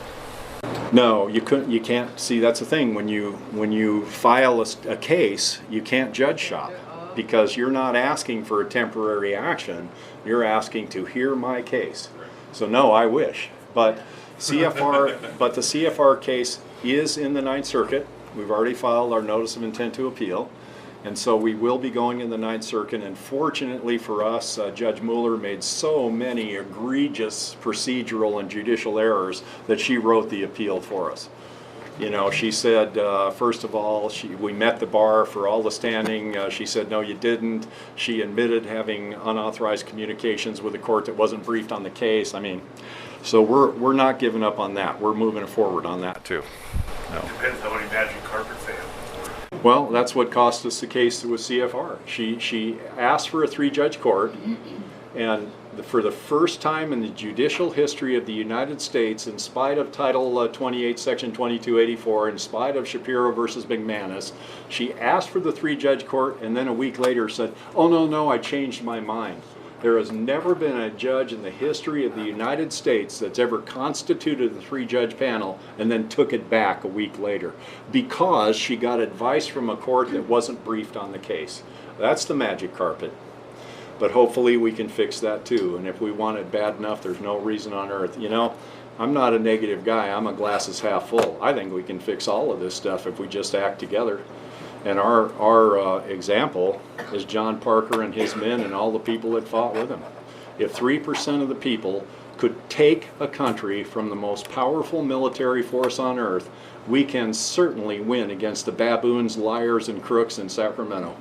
C: No, you can't. See, that's the thing. When you file a case, you can't judge shop, because you're not asking for a temporary action. You're asking to hear my case. So no, I wish. But the CFR case is in the Ninth Circuit. We've already filed our notice of intent to appeal. And so we will be going in the Ninth Circuit, and fortunately for us, Judge Mueller made so many egregious procedural and judicial errors that she wrote the appeal for us. You know, she said, first of all, we met the bar for all the standing. She said, no, you didn't. She admitted having unauthorized communications with the court that wasn't briefed on the case. I mean, so we're not giving up on that. We're moving forward on that too. No.
G: Depends how many magic carpet fails.
C: Well, that's what cost us the case with CFR. She asked for a 3-judge court, and for the first time in the judicial history of the United States, in spite of Title 28, Section 2284, in spite of Shapiro versus McManus, she asked for the 3-judge court, and then a week later said, oh, no, I changed my mind. There has never been a judge in the history of the United States that's ever constituted a 3-judge panel and then took it back a week later, because she got advice from a court that wasn't briefed on the case. That's the magic carpet. But hopefully we can fix that too. And if we want it bad enough, there's no reason on earth. You know, I'm not a negative guy. I'm a glass is half full. I think we can fix all of this stuff if we just act together. And our example is John Parker and his men and all the people that fought with him. If 3% of the people could take a country from the most powerful military force on earth, we can certainly win against the baboons, liars, and crooks in Sacramento.